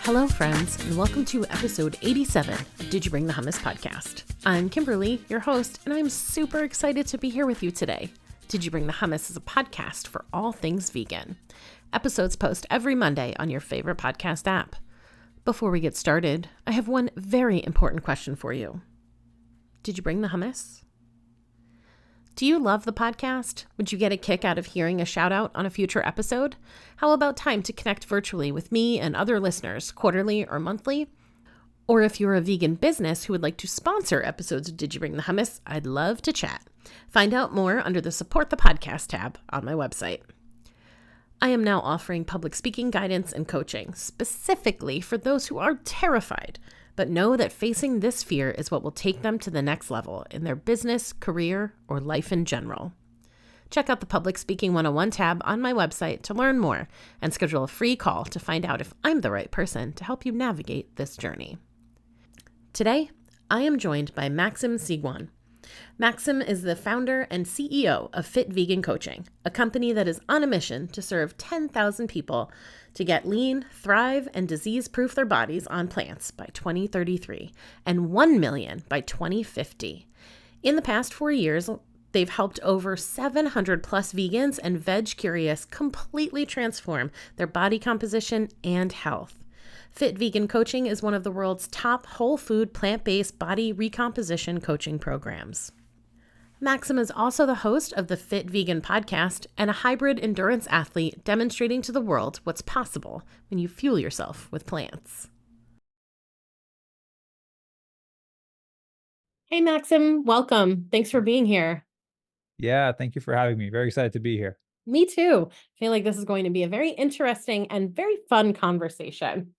Hello, friends, and welcome to episode 87 of Did You Bring the Hummus podcast. I'm Kimberly, your host, and I'm super excited to be here with you today. Did You Bring the Hummus is a podcast for all things vegan. Episodes post every Monday on your favorite podcast app. Before we get started, I have one very important question for you. Did you bring the hummus? Do you love the podcast? Would you get a kick out of hearing a shout out on a future episode? How about time to connect virtually with me and other listeners quarterly or monthly? Or if you're a vegan business who would like to sponsor episodes of Did You Bring the Hummus, I'd love to chat. Find out more under the Support the Podcast tab on my website. I am now offering public speaking guidance and coaching, specifically for those who are terrified, but know that facing this fear is what will take them to the next level in their business, career, or life in general. Check out the Public Speaking 101 tab on my website to learn more and schedule a free call to find out if I'm the right person to help you navigate this journey. Today, I am joined by Maxime Sigouin. Maxime is the founder and CEO of Fit Vegan Coaching, a company that is on a mission to serve 10,000 people to get lean, thrive, and disease-proof their bodies on plants by 2033 and 1 million by 2050. In the past 4 years, they've helped over 700 plus vegans and veg-curious completely transform their body composition and health. Fit Vegan Coaching is one of the world's top whole food, plant-based body recomposition coaching programs. Maxime is also the host of the Fit Vegan podcast and a hybrid endurance athlete demonstrating to the world what's possible when you fuel yourself with plants. Hey, Maxime, welcome. Thanks for being here. Yeah, thank you for having me. Very excited to be here. Me too. I feel like this is going to be a very interesting and very fun conversation.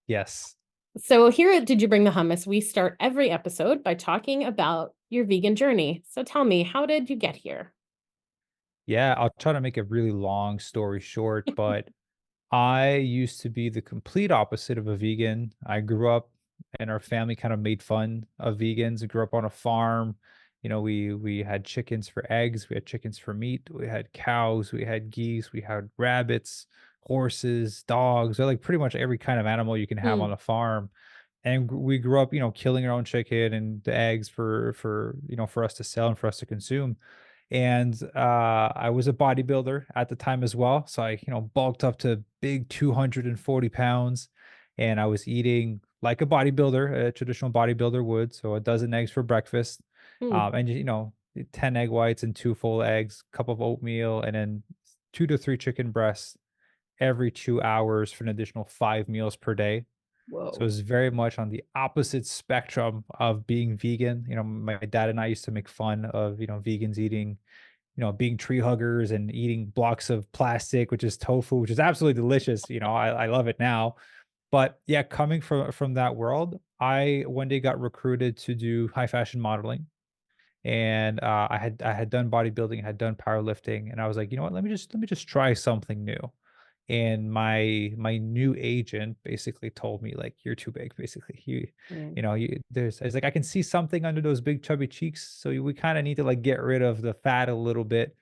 Yes. So here at Did You Bring the Hummus, we start every episode by talking about your vegan journey. So tell me, how did you get here? Yeah, I'll try to make a really long story short, but I used to be the complete opposite of a vegan. I grew up and our family kind of made fun of vegans. I grew up on a farm. You know, we had chickens for eggs, we had chickens for meat, we had cows, we had geese, we had rabbits, horses, dogs, or like pretty much every kind of animal you can have on a farm. And we grew up, killing our own chicken and the eggs for us to sell and for us to consume. And I was a bodybuilder at the time as well, so I bulked up to big 240 pounds, and I was eating like a bodybuilder, a traditional bodybuilder would. So a dozen eggs for breakfast, Hmm. and 10 egg whites and two full eggs, cup of oatmeal, and then 2 to 3 chicken breasts every 2 hours for an additional 5 meals per day. So Whoa. it's very much on the opposite spectrum of being vegan. My dad and I used to make fun of, vegans eating, being tree huggers and eating blocks of plastic, which is tofu, which is absolutely delicious. I love it now. But yeah, coming from that world, I one day got recruited to do high fashion modeling. And I had done bodybuilding, I had done powerlifting, and I was like, you know what, let me just try something new. And my new agent basically told me, like, you're too big. Basically, Mm. there's it's like, I can see something under those big chubby cheeks, so we kind of need to like get rid of the fat a little bit.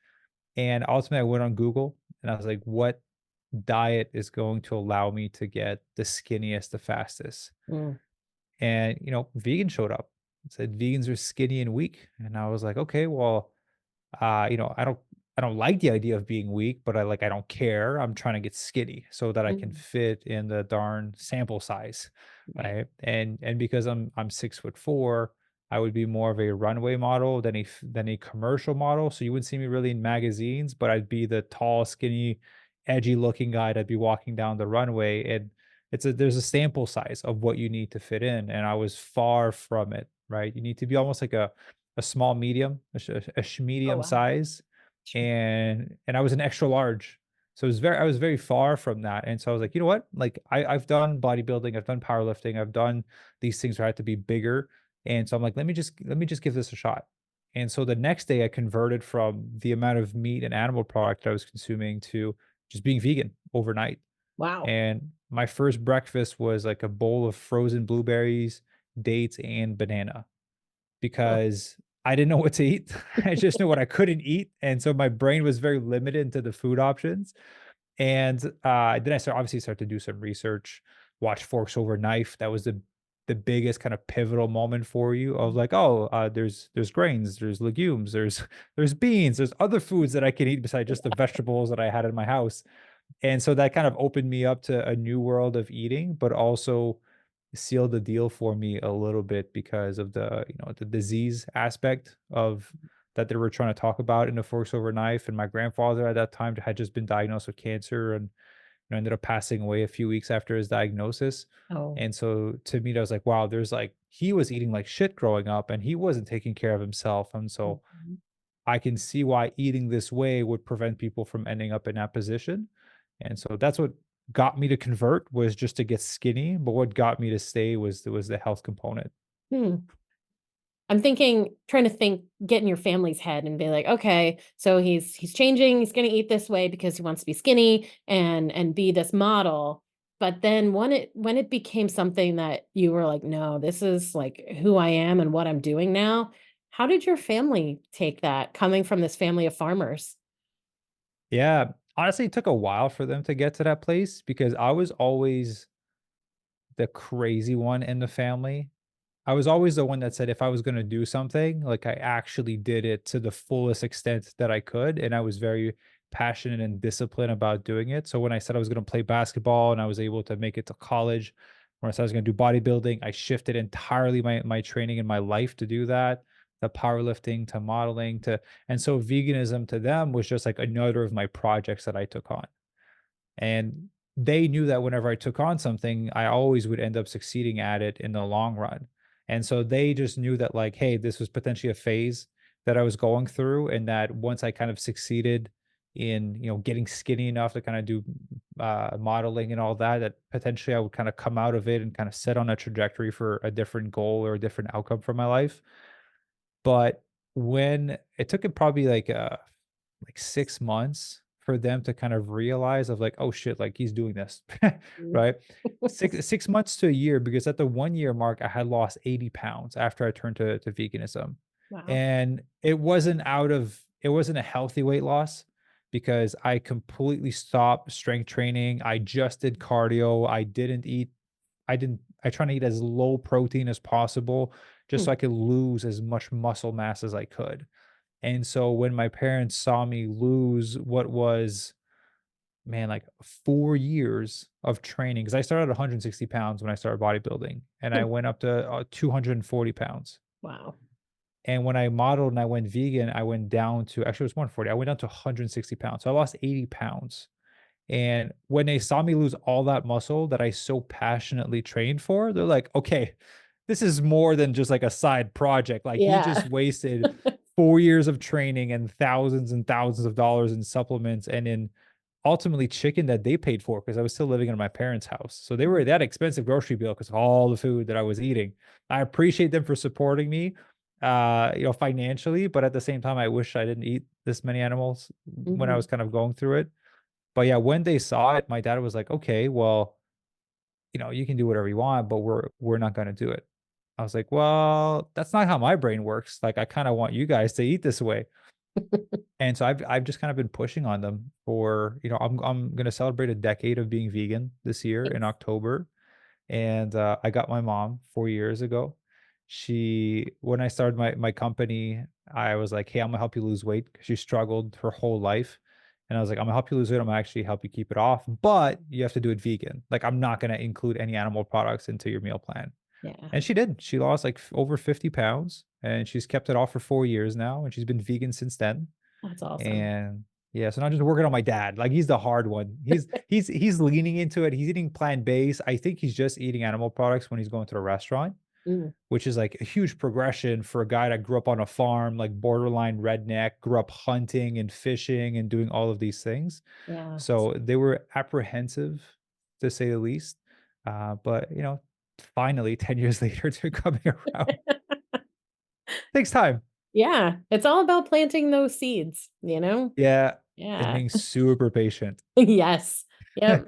And ultimately I went on Google and I was like, what diet is going to allow me to get the skinniest the fastest? Mm. And vegan showed up. It said vegans are skinny and weak, and I was like, okay, well, I don't like the idea of being weak, but I don't care. I'm trying to get skinny so that I can Mm. fit in the darn sample size, Right. right? And because I'm 6'4", I would be more of a runway model than a commercial model. So you wouldn't see me really in magazines, but I'd be the tall, skinny, edgy looking guy that'd be walking down the runway. And there's a sample size of what you need to fit in, and I was far from it, right? You need to be almost like a small medium, a Oh, medium wow. size, Sure. and I was an extra large. So I was very far from that. And so I was like, you know what? Like I've done bodybuilding, I've done powerlifting, I've done these things where I had to be bigger. And so I'm like, let me just give this a shot. And so the next day I converted from the amount of meat and animal product that I was consuming to just being vegan overnight. Wow. And my first breakfast was like a bowl of frozen blueberries, dates, and banana Oh. because I didn't know what to eat. I just knew what I couldn't eat. And so my brain was very limited into the food options. And then I obviously start to do some research. watch Forks Over Knife. That was the biggest kind of pivotal moment for you of like, oh, there's grains, there's legumes, there's beans, there's other foods that I can eat besides just the vegetables that I had in my house. And so that kind of opened me up to a new world of eating, but also sealed the deal for me a little bit because of the disease aspect of that they were trying to talk about in the Forks Over Knife. And my grandfather at that time had just been diagnosed with cancer and ended up passing away a few weeks after his diagnosis. Oh. And so to me, I was like, wow, there's like he was eating like shit growing up and he wasn't taking care of himself. And so Mhm. I can see why eating this way would prevent people from ending up in that position. And so that's what got me to convert was just to get skinny, but what got me to stay was the health component. Hmm. I'm thinking trying to think, get in your family's head and be like, "Okay, so he's changing, he's gonna eat this way because he wants to be skinny and be this model." But then when it became something that you were like, "No, this is, like, who I am and what I'm doing now," how did your family take that coming from this family of farmers? Yeah, honestly, it took a while for them to get to that place because I was always the crazy one in the family. I was always the one that said if I was gonna do something, like, I actually did it to the fullest extent that I could, and I was very passionate and disciplined about doing it. So when I said I was gonna play basketball and I was able to make it to college, when I said I was gonna do bodybuilding, I shifted entirely my training and my life to do that, to powerlifting, to modeling, to and so veganism to them was just like another of my projects that I took on. And they knew that whenever I took on something, I always would end up succeeding at it in the long run. And so they just knew that, like, hey, this was potentially a phase that I was going through. And that once I kind of succeeded in, getting skinny enough to kind of do modeling and all that, that potentially I would kind of come out of it and kind of set on a trajectory for a different goal or a different outcome for my life. But when it took it probably like 6 months for them to kind of realize of like, "Oh shit, like he's doing this." Mm. Right? 6 months to a year because at the 1 year mark, I had lost 80 pounds after I turned to veganism. Wow. And it wasn't a healthy weight loss because I completely stopped strength training. I just did cardio. I try to eat as low protein as possible just Hmm. so I could lose as much muscle mass as I could. And so when my parents saw me lose what was, man, like 4 years of training, because I started at 160 pounds when I started bodybuilding, and I Hmm. went up to 240 pounds. Wow. And when I modeled and I went vegan, I went down to actually it was 140. I went down to 160 pounds. So I lost 80 pounds. And when they saw me lose all that muscle that I so passionately trained for, they're like, okay, this is more than just like a side project. Like he just Yeah. wasted 4 years of training and thousands of dollars in supplements and in ultimately chicken that they paid for because I was still living in my parents' house. So they were Mm. that expensive grocery bill because of all the food that I was eating. I appreciate them for supporting me, financially, but at the same time, I wish I didn't eat this many animals when I Mhm. was kind of going through it. But yeah, when they saw it, my dad was like, "Okay, well, you can do whatever you want, but we're not gonna do it." I was like, "Well, that's not how my brain works. Like, I kinda want you guys to eat this way." And so I've just kind of been pushing on them for, I'm gonna celebrate a decade of being vegan this year in Nice. October. And I got my mom 4 years ago. When I started my company, I was like, "Hey, I'm gonna help you lose weight," because she struggled her whole life. And I was like, "I'm gonna help you lose weight. I'm gonna actually help you keep it off, but you have to do it vegan. Like, I'm not gonna include any animal products into your meal plan." Yeah, And she did. She lost like over 50 pounds, and she's kept it off for 4 years now, and she's been vegan since then. that's awesome. And yeah, so not just working on my dad, like he's the hard one. He's leaning into it. He's eating plant-based. I think he's just eating animal products when he's going to the restaurant, Mm, which is like a huge progression for a guy that grew up on a farm, like borderline redneck, grew up hunting and fishing and doing all of these things. yeah. So they were apprehensive to say the least. But finally 10 years later, they're coming around. Takes time. Yeah, it's all about planting those seeds, you know? Yeah. And Yeah. being super patient. Yes. Yep.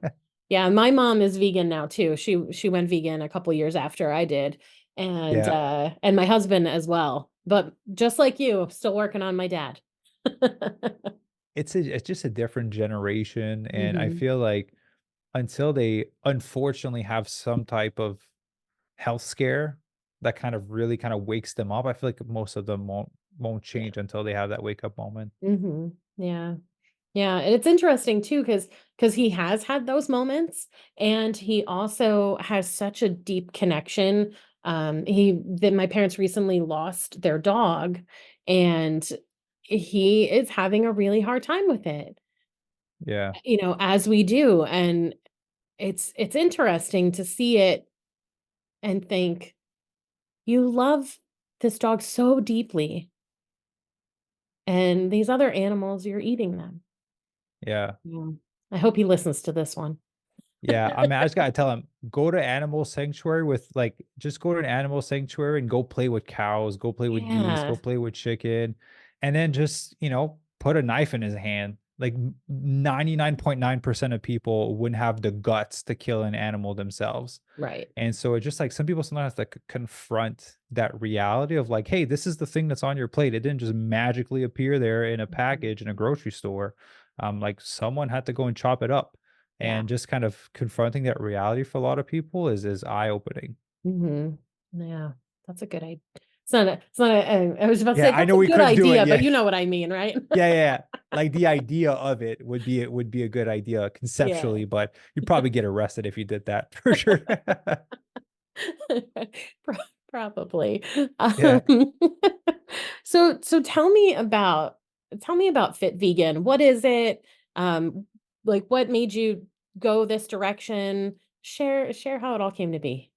Yeah, my mom is vegan now too. She went vegan a couple years after I did, Yeah. and my husband as well. But just like you, still working on my dad. It's just a different generation, and I Mhm. feel like until they unfortunately have some type of health scare that kind of really kind of wakes them up. I feel like most of them won't Yeah. change until they have that wake up moment. Yeah. Yeah, and it's interesting too, because he has had those moments, and he also has such a deep connection. He then my parents recently lost their dog, and he is having a really hard time with it, Yeah. as we do, and it's interesting to see it and think, "You love this dog so deeply, and these other animals, you're eating them." Yeah. Yeah. I hope he listens to this one. Yeah, I mean, I just gotta tell him, go to animal sanctuary with like just go to an animal sanctuary and go play with cows, go play with geese, go Yeah. play with chicken, and then just, put a knife in his hand. Like 99.9% of people wouldn't have the guts to kill an animal themselves. Right. And so it's just like some people sometimes have to confront that reality of like, hey, this is the thing that's on your plate. It didn't just magically appear there in a Mhm. package in a grocery store. Like someone had to go and chop it up. Yeah. And just kind of confronting that reality for a lot of people is eye opening. Mhm. Yeah. That's a good idea. I was about to say Yeah, I that's know a we good couldn't do it. idea, but Yeah. you know what I mean, right? Yeah, yeah, yeah. Like the idea of it would be a good idea Yeah. conceptually, but you'd probably get arrested if you did that for sure. Pro Probably. Yeah. Um, so tell me about Fit Vegan. What is it? Um, like, what made you go this direction? Share how it all came to be.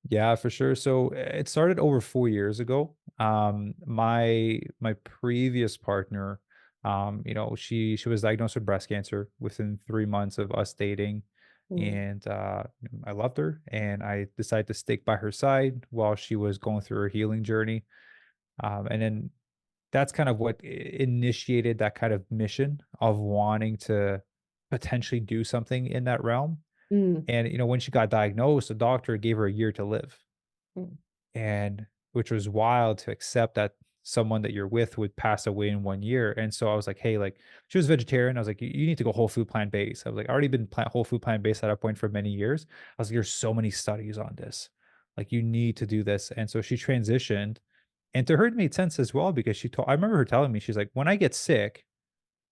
Yeah, for sure. So it started over 4 years ago. My previous partner, she was diagnosed with breast cancer within 3 months of us dating, Mm, and I loved her, and I decided to stick by her side while she was going through her healing journey. And then that's kind of what initiated that kind of mission of wanting to potentially do something in that realm. mm, And when she got diagnosed, the doctor gave her a year to live, mm, and which was wild to accept that someone that you're with would pass away in 1 year. And so I was like, hey, like she was vegetarian. I was like, you need to go whole food plant based. I was like, I already been whole food plant based at that point for many years. I was like, there's so many studies on this. Like you need to do this. And so she transitioned. And to her, it made sense as well because I remember her telling me, she's like, when I get sick,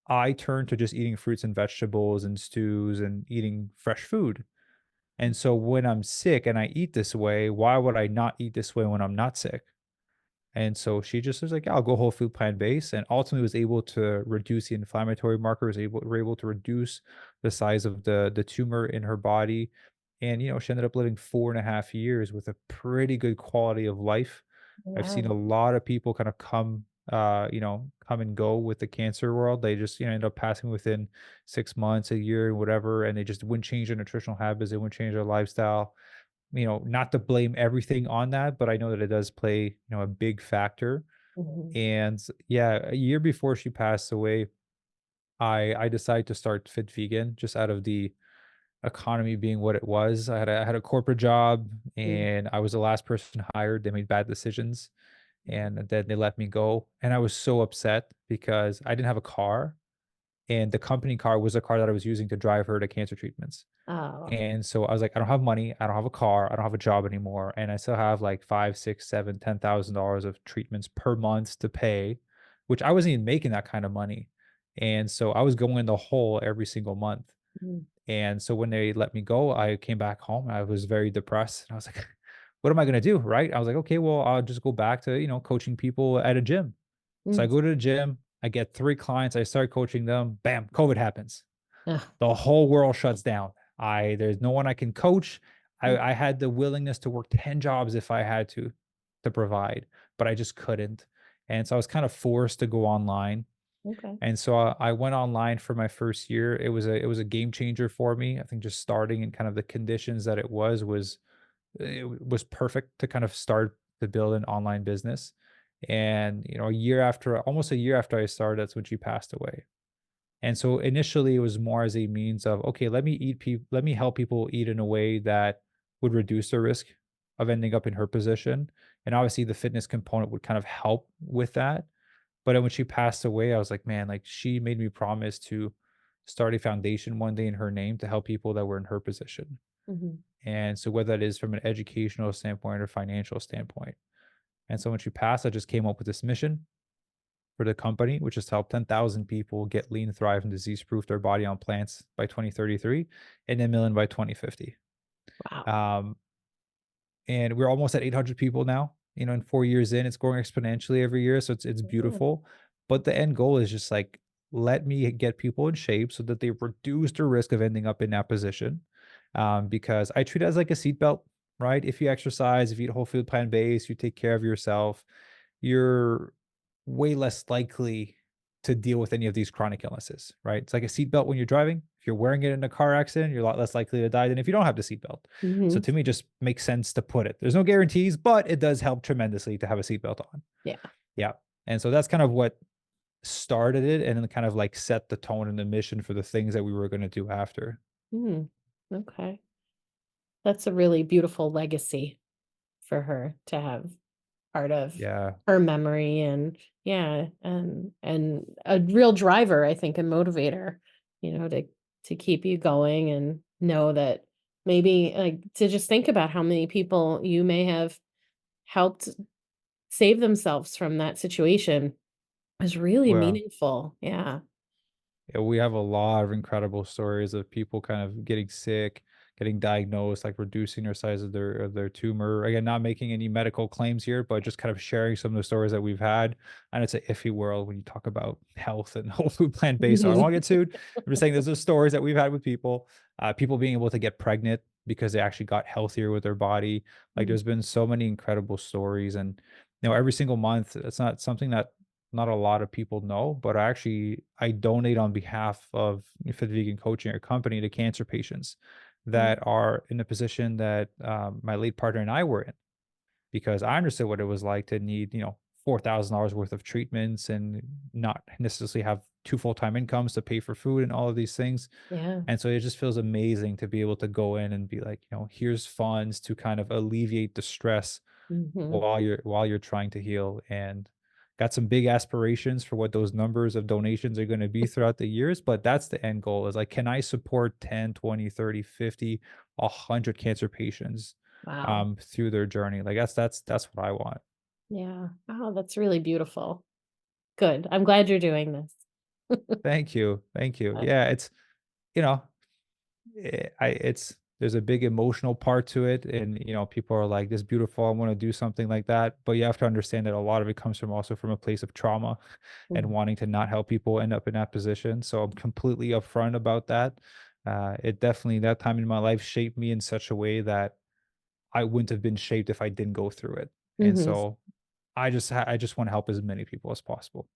I turn to just eating fruits and vegetables and stews and eating fresh food. And so when I'm sick and I eat this way, why would I not eat this way when I'm not sick? And so she just was like, "Yeah, I'll go whole food plant based," and ultimately was able to reduce the inflammatory markers, were able to reduce the size of the tumor in her body. And she ended up living 4.5 years with a pretty good quality of life. I've seen wow. a lot of people kind of come and go with the cancer world. They just, end up passing within 6 months, a year, whatever, and they just wouldn't change their nutritional habits, they wouldn't change their lifestyle. Not to blame everything on that, but I know that it does play, a big factor. Mhm, And yeah, a year before she passed away, I decided to start Fit Vegan just out of the economy being what it was. I had a corporate job mm, and I was the last person hired. They made bad decisions and then they let me go. And I was so upset because I didn't have a car and the company car was a car that I was using to drive her to cancer treatments. oh, And so I was like, I don't have money, I don't have a car, I don't have a job anymore, and I still have like five, six, seven, $10,000 of treatments per month to pay, which I wasn't even making that kind of money. And so I was going in the hole every single month. mm, And so when they let me go, I came back home. I was very depressed. And I was like, what am I gonna do? Right. I was like, okay, well, I'll just go back to, coaching people at a gym. So I mm, go to the gym, I get 3 clients, I start coaching them, bam, COVID happens. ugh, The whole world shuts down. There's no one I can coach. mm, I had the willingness to work 10 jobs if I had to provide, but I just couldn't. And so I was kind of forced to go online. okay. And so I went online for my first year. It was a game changer for me. I think just starting in kind of the conditions that it was perfect to kind of start to build an online business. And almost a year after I started, that's when she passed away. And so initially it was more as a means of, okay, let me help people eat in a way that would reduce the risk of ending up in her position. And obviously the fitness component would kind of help with that. But then when she passed away, I was like, man, like she made me promise to start a foundation one day in her name to help people that were in her position. Mhm. And so whether that is from an educational standpoint or financial standpoint. And so when she passed, I just came up with this mission for the company, which is to help 10,000 people get lean, thrive, and disease proof their body on plants by 2033 and a million by 2050. Wow. Um, and we're almost at 800 people now. In 4 years in, it's growing exponentially every year. So it's Yeah. beautiful. But the end goal is just like, let me get people in shape so that they reduce the risk of ending up in that position. Because I treat it as like a seatbelt, right? If you exercise, if you eat whole food plant based, you take care of yourself, you're way less likely to deal with any of these chronic illnesses, right? It's like a seatbelt when you're driving. If you're wearing it in a car accident, you're a lot less likely to die than if you don't have the seatbelt. So Mhm. to me, it just makes sense to put it. There's no guarantees, but it does help tremendously to have a seatbelt on. Yeah. Yeah. And so that's kind of what started it and then kind of like set the tone and the mission for the things that we were going to do after. Mm. Okay. That's a really beautiful legacy for her to have part of Yeah. her memory, and yeah, and a real driver, I think, a motivator, to keep you going and know that maybe like to just think about how many people you may have helped save themselves from that situation is really Well, meaningful. Yeah. yeah, we have a lot of incredible stories of people kind of getting sick, getting diagnosed, like reducing their size of their tumor. Again, not making any medical claims here, but just kind of sharing some of the stories that we've had. And it's an iffy world when you talk about health and whole food plant based. So I don't Mhm. want to get sued. I'm just saying those are stories that we've had with people. People being able to get pregnant because they actually got healthier with their body. Like Mhm. there's been so many incredible stories, and every single month, it's not something that not a lot of people know, but I donate on behalf of Fit Vegan Coaching, a company, to cancer patients that are in a position that my late partner and I were in, because I understood what it was like to need, $4,000 worth of treatments and not necessarily have two full-time incomes to pay for food and all of these things. Yeah. And so it just feels amazing to be able to go in and be like, here's funds to kind of alleviate the stress Mhm. while you're trying to heal, and got some big aspirations for what those numbers of donations are going to be throughout the years. But that's the end goal, is like, can I support 10, 20, 30, 50, 100 cancer patients Wow. through their journey? Like that's what I want. Yeah. Oh, that's really beautiful. Good. I'm glad you're doing this. Thank you. Thank you. Uh, Yeah, it's you know there's a big emotional part to it, and people are like, this beautiful, I want to do something like that, but you have to understand that a lot of it comes from also from a place of trauma and mm, wanting to not help people end up in that position. So I'm completely upfront about that. It definitely, that time in my life shaped me in such a way that I wouldn't have been shaped if I didn't go through it. And mhm. so I just want to help as many people as possible.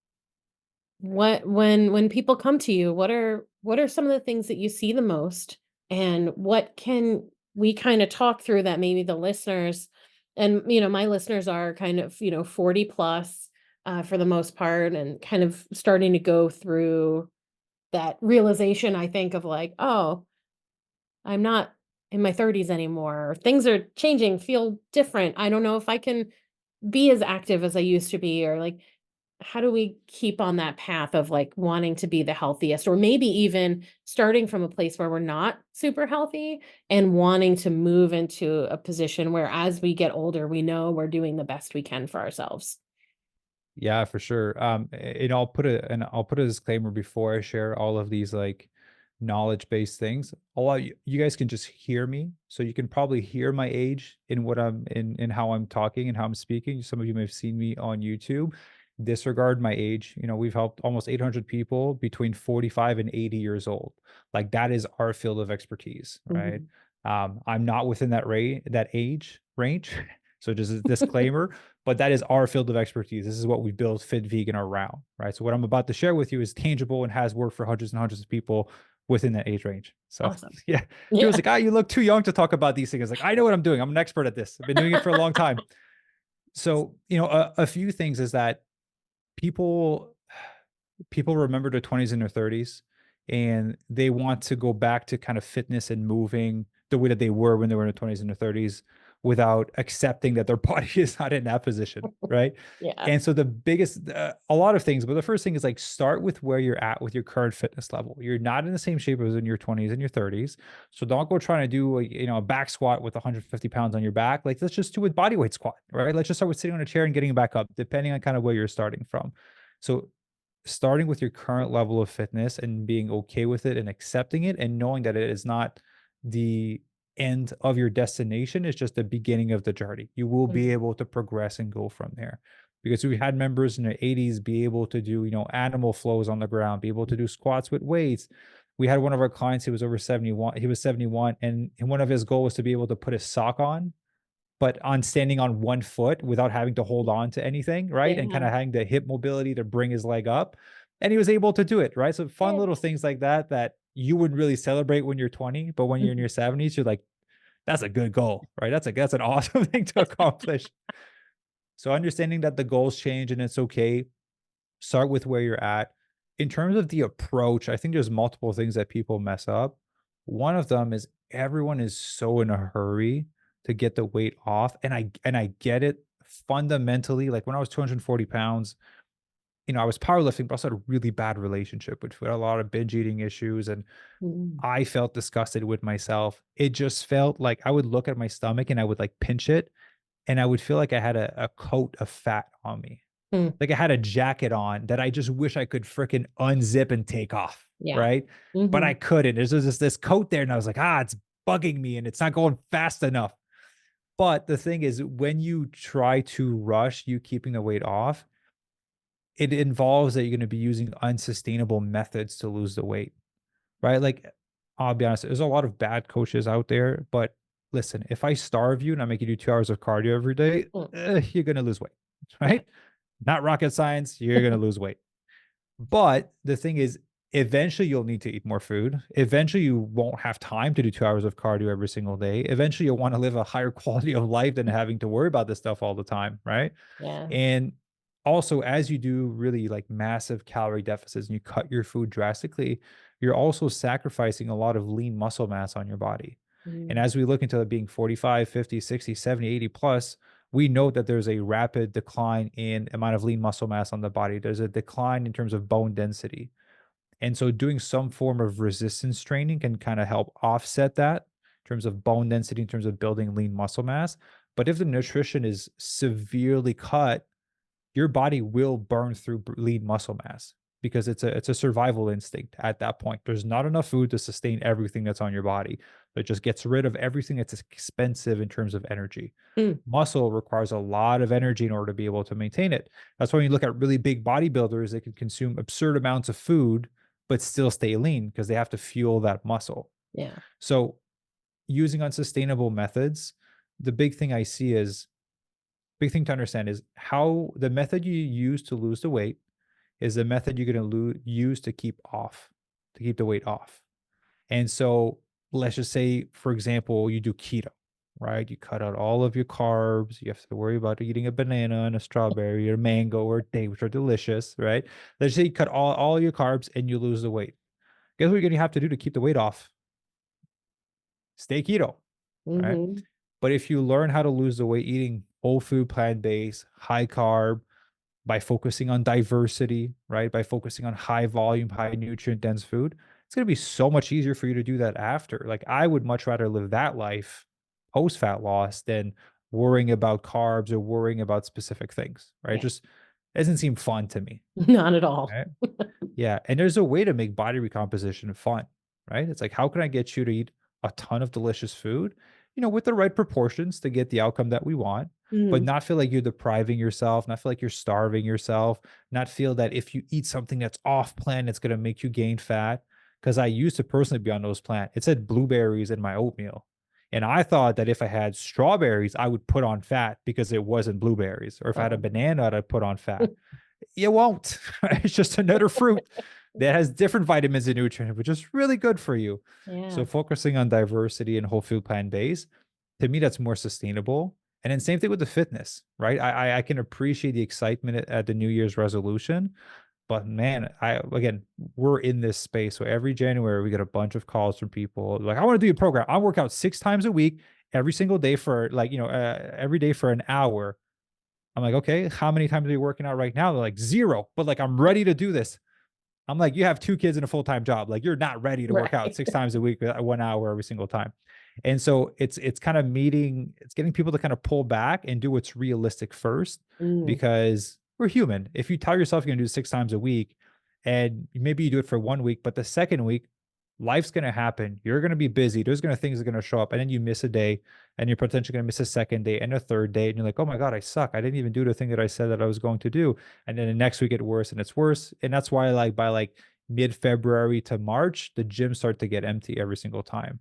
When people come to you, what are some of the things that you see the most? And what can we kind of talk through that maybe the listeners, and my listeners are kind of, 40 plus for the most part, and kind of starting to go through that realization, I think, of like, oh, I'm not in my 30s anymore. Or things are changing, feel different. I don't know if I can be as active as I used to be, or like, how do we keep on that path of like wanting to be the healthiest, or maybe even starting from a place where we're not super healthy and wanting to move into a position where as we get older, we know we're doing the best we can for ourselves. Yeah, for sure. And I'll put a disclaimer before I share all of these like knowledge-based things. A lot you guys can just hear me, so you can probably hear my age in what I'm in how I'm talking and how I'm speaking. Some of you may have seen me on YouTube. Disregard my age. We've helped almost 800 people between 45 and 80 years old. Like that is our field of expertise, right? Mhm. I'm not within that age range. So just a disclaimer, but that is our field of expertise. This is what we build Fit Vegan around, right? So what I'm about to share with you is tangible and has worked for hundreds and hundreds of people within that age range. So Awesome. yeah, people's Yeah. like, you look too young to talk about these things. Like, I know what I'm doing. I'm an expert at this. I've been doing it for a long time. So, a few things is that people people remember their 20s and their 30s, and they want to go back to kind of fitness and moving the way that they were when they were in their 20s and their 30s, without accepting that their body is not in that position, right? Yeah. And so the biggest, a lot of things, but the first thing is like start with where you're at with your current fitness level. You're not in the same shape as in your 20s and your 30s. So don't go trying to do a back squat with 150 pounds on your back. Like let's just do a body weight squat, right? Let's just start with sitting on a chair and getting back up, depending on kind of where you're starting from. So starting with your current level of fitness and being okay with it and accepting it and knowing that it is not the end of your destination, is just the beginning of the journey. You will be Mhm. able to progress and go from there. Because we had members in the 80s be able to do, animal flows on the ground, be able to do squats with weights. We had one of our clients who was over 71, he was 71, and one of his goals was to be able to put his sock on, but on standing on one foot without having to hold on to anything, right? And kind Yeah. of having the hip mobility to bring his leg up. And he was able to do it, right? So fun Yeah. little things like that that you wouldn't really celebrate when you're 20, but when you're in Mhm. your 70s, you're like, that's a good goal, right? That's an awesome thing to accomplish. So understanding that the goals change and it's okay. Start with where you're at. In terms of the approach, I think there's multiple things that people mess up. One of them is everyone is so in a hurry to get the weight off. And I get it fundamentally. Like when I was 240 pounds, I was powerlifting, but I also had a really bad relationship with food, a lot of binge eating issues. And Mhm. I felt disgusted with myself. It just felt like I would look at my stomach and I would like pinch it and I would feel like I had a coat of fat on me. Mm. Like I had a jacket on that I just wish I could freaking unzip and take off, Yeah. right? But I Mhm. couldn't. There's just this coat there, and I was like, it's bugging me, and it's not going fast enough. But the thing is, when you try to rush you keeping the weight off, it involves that you're going to be using unsustainable methods to lose the weight, right? Like, I'll be honest, there's a lot of bad coaches out there, but listen, if I starve you and I make you do 2 hours of cardio every day, Mm. you're going to lose weight, Yeah. right? Not rocket science. You're going to lose weight. But the thing is, eventually you'll need to eat more food. Eventually you won't have time to do 2 hours of cardio every single day. Eventually you'll want to live a higher quality of life than having to worry about this stuff all the time, right? Yeah. And also, as you do really like massive calorie deficits and you cut your food drastically, you're also sacrificing a lot of lean muscle mass on your body. And Mm. as we look into it being 45, 50, 60, 70, 80 plus, we know that there's a rapid decline in amount of lean muscle mass on the body. There's a decline in terms of bone density. And so doing some form of resistance training can kind of help offset that in terms of bone density, in terms of building lean muscle mass. But if the nutrition is severely cut, your body will burn through lean muscle mass because it's a survival instinct at that point. There's not enough food to sustain everything that's on your body. It just gets rid of everything that's expensive in terms of energy. Mm. Muscle requires a lot of energy in order to be able to maintain it. That's why when you look at really big bodybuilders, they can consume absurd amounts of food but still stay lean because they have to fuel that muscle. Yeah. So using unsustainable methods, the big thing to understand is how the method you use to lose the weight is the method you're going to use to keep the weight off. And so let's just say, for example, you do keto, right? You cut out all of your carbs. You have to worry about eating a banana and a strawberry or mango or date, which are delicious, right? Let's say you cut all your carbs and you lose the weight. Guess what you're going to have to do to keep the weight off? Stay keto, right? Mhm. But if you learn how to lose the weight eating whole food, plant based, high carb, by focusing on diversity, right? By focusing on high volume, high nutrient dense food, it's going to be so much easier for you to do that after. Like, I would much rather live that life post fat loss than worrying about carbs or worrying about specific things, right? Yeah. Just doesn't seem fun to me, Not at all. right? Yeah. And there's a way to make body recomposition fun, right? It's like, how can I get you to eat a ton of delicious food, with the right proportions to get the outcome that we want, but Mhm. not feel like you're depriving yourself, not feel like you're starving yourself, not feel that if you eat something that's off plan, it's going to make you gain fat. Cause I used to personally be on those plans. It said blueberries in my oatmeal. And I thought that if I had strawberries, I would put on fat because it wasn't blueberries. Or if I had a Oh. banana, I'd put on fat. You won't. It's just another fruit that has different vitamins and nutrients, which is really good for you. Yeah. So focusing on diversity and whole food plant based, to me, that's more sustainable. And then same thing with the fitness, right? I can appreciate the excitement at the New Year's resolution, but man, we're in this space. So every January we get a bunch of calls from people like, I want to do your program. I work out 6 times a week every single day for like, every day for an hour. I'm like, okay, how many times are you working out right now? They're like 0, but like, I'm ready to do this. I'm like, you have 2 kids and a full-time job. Like, you're not ready to work out Right. 6 times a week, 1 hour every single time. And so it's kind of it's getting people to kind of pull back and do what's realistic first, Mm, because we're human. If you tell yourself you're gonna do 6 times a week and maybe you do it for 1 week, but the second week, life's gonna happen. You're gonna be busy. There's gonna things are gonna show up, and then you miss a day, and you're potentially gonna miss a second day and a third day, and you're like, oh my God, I suck. I didn't even do the thing that I said that I was going to do. And then the next week it worse and it's worse. And that's why, like, by like mid-February to March, the gyms start to get empty every single time.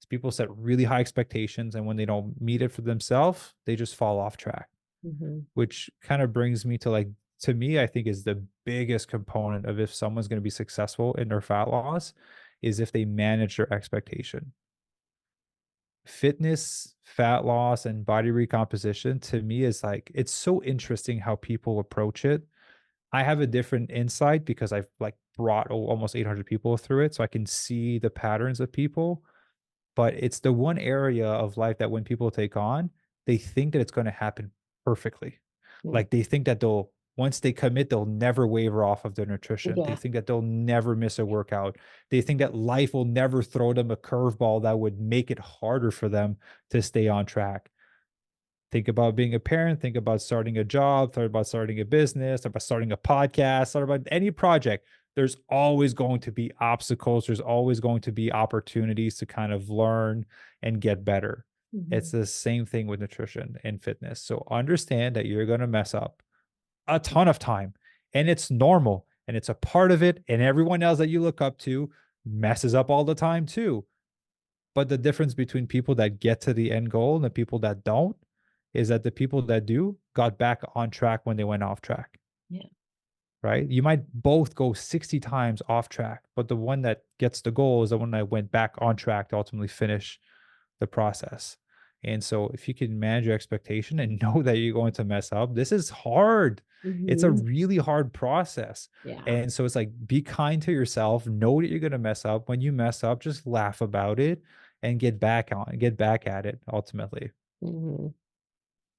People set really high expectations, and when they don't meet it for themselves, they just fall off track. mhm, Which kind of brings me to, like, to me, I think is the biggest component of if someone's going to be successful in their fat loss is if they manage their expectation. Fitness, fat loss, and body recomposition to me is like, it's so interesting how people approach it. I have a different insight because I've like brought almost 800 people through it. So I can see the patterns of people, but it's the one area of life that when people take on, they think that it's going to happen perfectly. mm. Like, they think that once they commit, they'll never waver off of their nutrition. They Yeah. think that they'll never miss a workout. They think that life will never throw them a curveball that would make it harder for them to stay on track. Think about being a parent, think about starting a job, think about starting a business, think about starting a podcast, think about any project. There's always going to be obstacles. There's always going to be opportunities to kind of learn and get better. It's Mhm, the same thing with nutrition and fitness. So understand that you're going to mess up a ton of time, and it's normal, and it's a part of it. And everyone else that you look up to messes up all the time too. But the difference between people that get to the end goal and the people that don't is that the people that do got back on track when they went off track, yeah. right? You might both go 60 times off track, but the one that gets the goal is the one that went back on track to ultimately finish the process. And so if you can manage your expectation and know that you're going to mess up, this is hard. It's a Mhm. really hard process. Yeah. And so it's like, be kind to yourself, know that you're going to mess up. When you mess up, just laugh about it and get back at it ultimately. Mhm.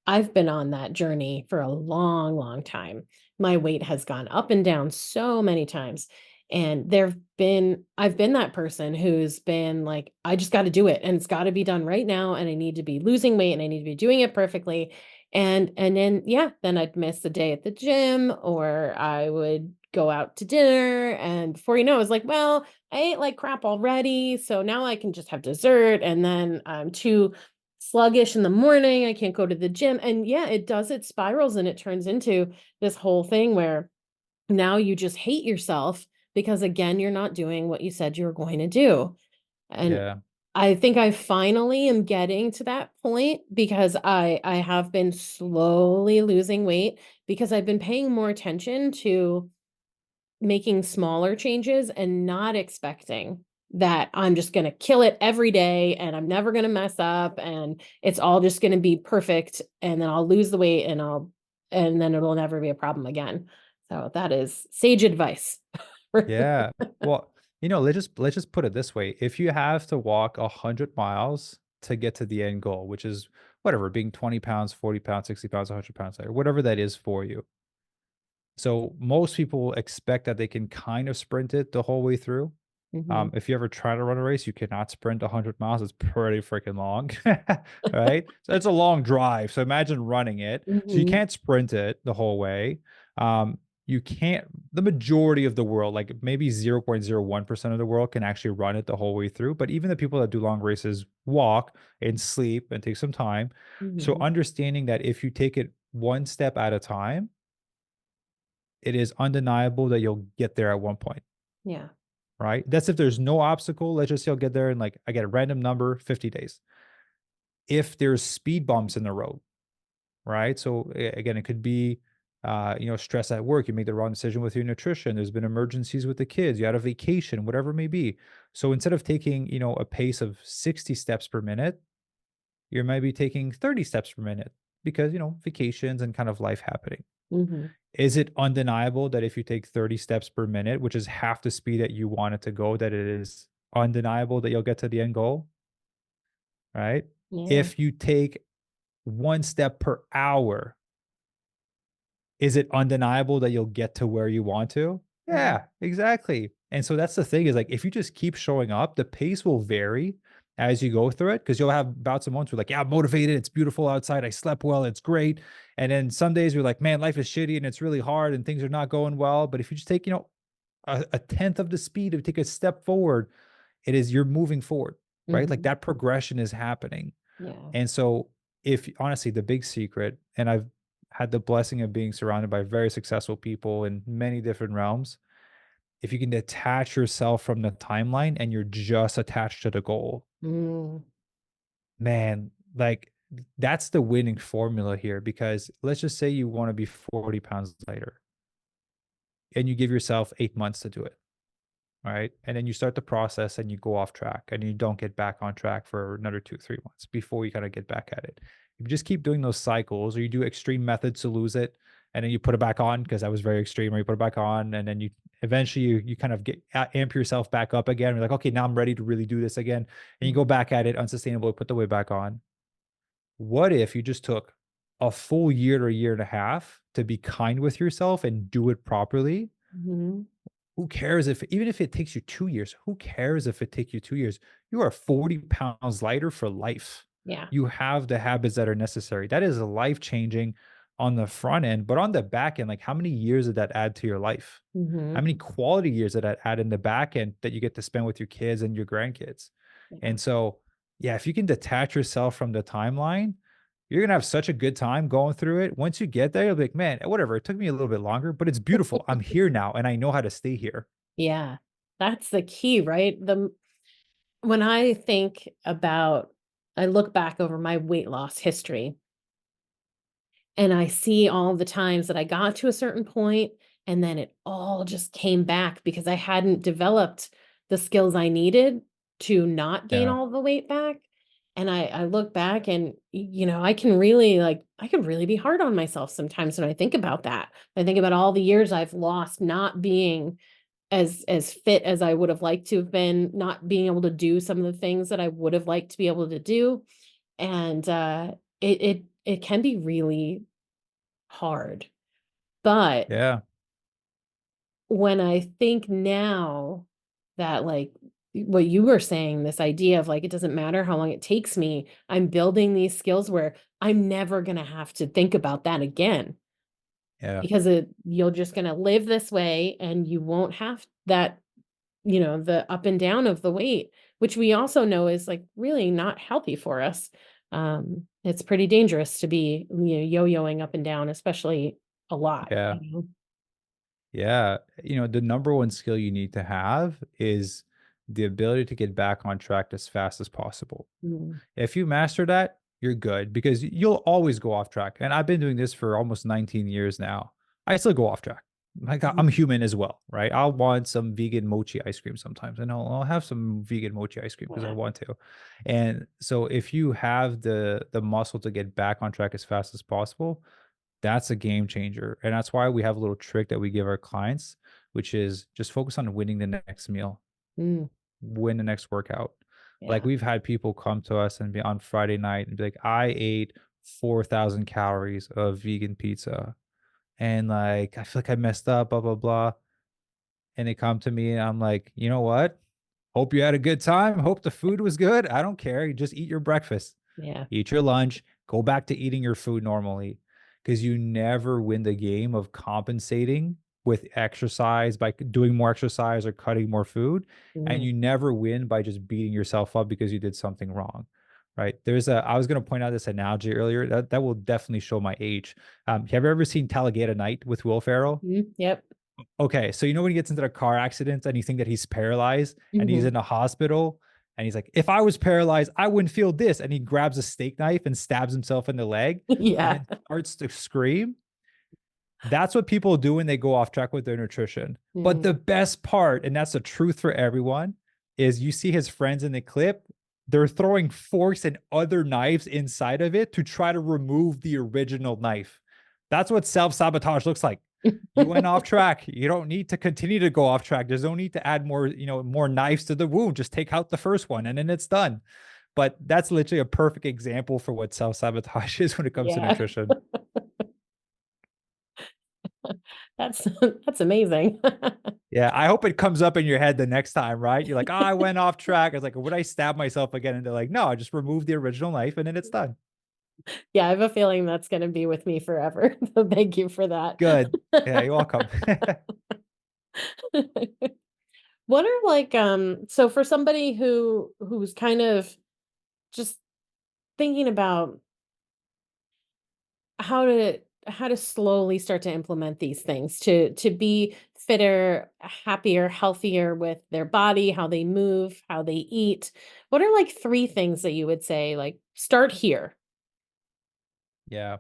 I've been on that journey for a long, long time. My weight has gone up and down so many times. And I've been that person who's been like, I just got to do it and it's got to be done right now. And I need to be losing weight and I need to be doing it perfectly. And then, yeah, then I'd miss a day at the gym or I would go out to dinner. And before you know, I was like, well, I ate like crap already. So now I can just have dessert. And then I'm too sluggish in the morning, I can't go to the gym, and yeah, it spirals and it turns into this whole thing where now you just hate yourself because again, you're not doing what you said you were going to do, and Yeah. I think I finally am getting to that point because I have been slowly losing weight because I've been paying more attention to making smaller changes and not expecting that I'm just gonna kill it every day and I'm never gonna mess up and it's all just gonna be perfect and then I'll lose the weight and then it'll never be a problem again. So that is sage advice. Yeah. Well, let's just put it this way. If you have to walk 100 miles to get to the end goal, which is whatever, being 20 pounds, 40 pounds, 60 pounds, 100 pounds, like, whatever that is for you. So most people expect that they can kind of sprint it the whole way through. Mhm, If you ever try to run a race, you cannot sprint 100 miles. It's pretty freaking long, right? So it's a long drive. So imagine running it. So you mhm, can't sprint it the whole way. You can't, the majority of the world, like maybe 0.01% of the world can actually run it the whole way through. But even the people that do long races walk and sleep and take some time. So mhm. understanding that if you take it one step at a time, it is undeniable that you'll get there at one point, Yeah. right? That's if there's no obstacle. Let's just say I'll get there in, like, I get a random number, 50 days. If there's speed bumps in the road, right? So again, it could be, stress at work. You make the wrong decision with your nutrition. There's been emergencies with the kids. You had a vacation, whatever it may be. So instead of taking, a pace of 60 steps per minute, you might be taking 30 steps per minute because, vacations and kind of life happening. Mhm. Is it undeniable that if you take 30 steps per minute, which is half the speed that you want it to go, that it is undeniable that you'll get to the end goal, right? Yeah. If you take 1 step per hour, is it undeniable that you'll get to where you want to? Mm. Yeah, exactly. And so that's the thing is like if you just keep showing up, the pace will vary as you go through it because you'll have bouts of moments where like, yeah, I'm motivated, it's beautiful outside, I slept well, it's great. And then some days you're like, man, life is shitty and it's really hard and things are not going well. But if you just take, a tenth of the speed, if you take a step forward, you're moving forward, right? Like Mhm. that progression is happening. Yeah. And so, if honestly, the big secret, and I've had the blessing of being surrounded by very successful people in many different realms, if you can detach yourself from the timeline and you're just attached to the goal, Mm. man, like that's the winning formula here. Because let's just say you want to be 40 pounds lighter and you give yourself 8 months to do it. Right. And then you start the process and you go off track and you don't get back on track for another 2, 3 months before you kind of get back at it. If you just keep doing those cycles or you do extreme methods to lose it and then you put it back on because that was very extreme or you put it back on and then you eventually you kind of get amp yourself back up again. You're like, okay, now I'm ready to really do this again. And you Mm. go back at it unsustainable, put the weight back on. What if you just took a full year or a year and a half to be kind with yourself and do it properly? Mhm. Who cares if even if it takes you 2 years, who cares if it takes you 2 years? You are 40 pounds lighter for life. Yeah. You have the habits that are necessary. That is life-changing on the front end, but on the back end, like how many years did that add to your life? How Mhm. many quality years did that add in the back end that you get to spend with your kids and your grandkids? Yeah. And so, yeah, if you can detach yourself from the timeline, you're gonna have such a good time going through it. Once you get there, you'll be like, man, whatever. It took me a little bit longer, but it's beautiful. I'm here now and I know how to stay here. Yeah. That's the key, right? When I look back over my weight loss history and I see all the times that I got to a certain point and then it all just came back because I hadn't developed the skills I needed to not gain Yeah. all the weight back. And I look back and I can really be hard on myself sometimes when I think about that. I think about all the years I've lost not being as fit as I would have liked to have been, not being able to do some of the things that I would have liked to be able to do. And it can be really hard. But Yeah. when I think now that, like, what you were saying, this idea of, like, it doesn't matter how long it takes me, I'm building these skills where I'm never gonna have to think about that again Yeah. because you're just gonna live this way and you won't have that, the up and down of the weight, which we also know is, like, really not healthy for us. It's pretty dangerous to be, yo-yoing up and down, especially a lot, Yeah. Yeah. The number one skill you need to have is the ability to get back on track as fast as possible. Mm. If you master that, you're good because you'll always go off track. And I've been doing this for almost 19 years now. I still go off track. Like I'm Mhm. human as well, right? I'll want some vegan mochi ice cream sometimes, and I'll have some vegan mochi ice cream because I Yeah. want to. And so, if you have the muscle to get back on track as fast as possible, that's a game changer. And that's why we have a little trick that we give our clients, which is just focus on winning the next meal, Mm. win the next workout. Like Yeah. we've had people come to us and be on Friday night and be like, I ate 4,000 calories of vegan pizza. And like, I feel like I messed up, blah, blah, blah. And they come to me and I'm like, you know what? Hope you had a good time. Hope the food was good. I don't care. You just eat your breakfast, Yeah. eat your lunch, go back to eating your food normally because you never win the game of compensating with exercise by doing more exercise or cutting more food. And Mm. you never win by just beating yourself up because you did something wrong. Right. I was going to point out this analogy earlier that will definitely show my age. Have you ever seen Talladega Night with Will Ferrell? Mhm. Yep. Okay, so when he gets into a car accident and you think that he's paralyzed and he's Mhm. in a hospital and he's like, if I was paralyzed, I wouldn't feel this. And he grabs a steak knife and stabs himself in the leg and Yeah. then starts to scream. That's what people do when they go off track with their nutrition. But Mm. the best part, and that's the truth for everyone, is you see his friends in the clip, they're throwing forks and other knives inside of it to try to remove the original knife. That's what self-sabotage looks like. You went off track. You don't need to continue to go off track. There's no need to add more, more knives to the wound. Just take out the first one and then it's done. But that's literally a perfect example for what self-sabotage is when it comes to Yeah. nutrition. That's that's amazing. Yeah, I hope it comes up in your head the next time, right? You're like, "Oh, I went off track." I was like, "Would I stab myself again?" And they're like, "No, I just remove the original knife and then it's done." Yeah, I have a feeling that's gonna be with me forever. So thank you for that. Good. Yeah, you're welcome. What are like, so for somebody who's kind of just thinking about how to slowly start to implement these things to be fitter, happier, healthier with their body, how they move, how they eat. What are like three things that you would say, like, start here? Yeah.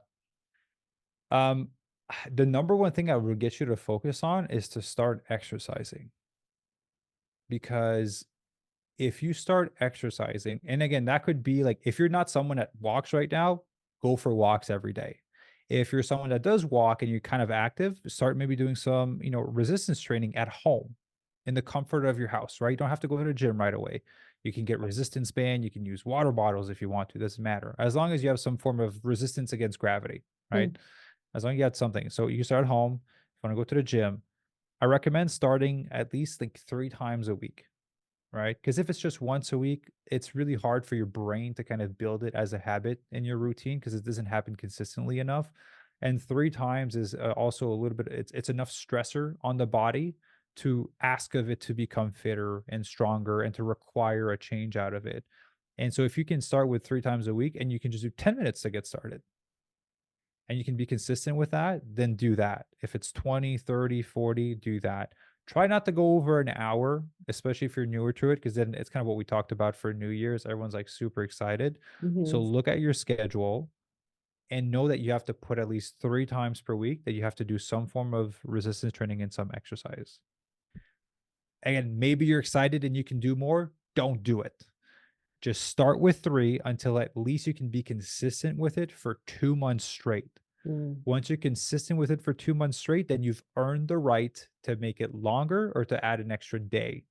Um, the number one thing I would get you to focus on is to start exercising, because if you start exercising, and again, that could be like if you're not someone that walks right now, go for walks every day. If you're someone that does walk and you're kind of active, start maybe doing some, resistance training at home in the comfort of your house, right? You don't have to go to the gym right away. You can get resistance band, you can use water bottles if you want to, doesn't matter. As long as you have some form of resistance against gravity, right? Mm, As long as you got something. So you start at home, if you want to go to the gym, I recommend starting at least like 3 times a week, right? Because if it's just once a week, it's really hard for your brain to kind of build it as a habit in your routine because it doesn't happen consistently enough. And 3 times is also a little bit, it's enough stressor on the body to ask of it to become fitter and stronger and to require a change out of it. And so if you can start with 3 times a week and you can just do 10 minutes to get started, and you can be consistent with that, then do that. If it's 20, 30, 40, do that. Try not to go over an hour, especially if you're newer to it, because then it's kind of what we talked about for New Year's. Everyone's like super excited. So mhm, look at your schedule and know that you have to put at least 3 times per week that you have to do some form of resistance training and some exercise. Again, maybe you're excited and you can do more. Don't do it. Just start with three until at least you can be consistent with it for 2 months straight. mm, Once you're consistent with it for 2 months straight, then you've earned the right to make it longer or to add an extra day,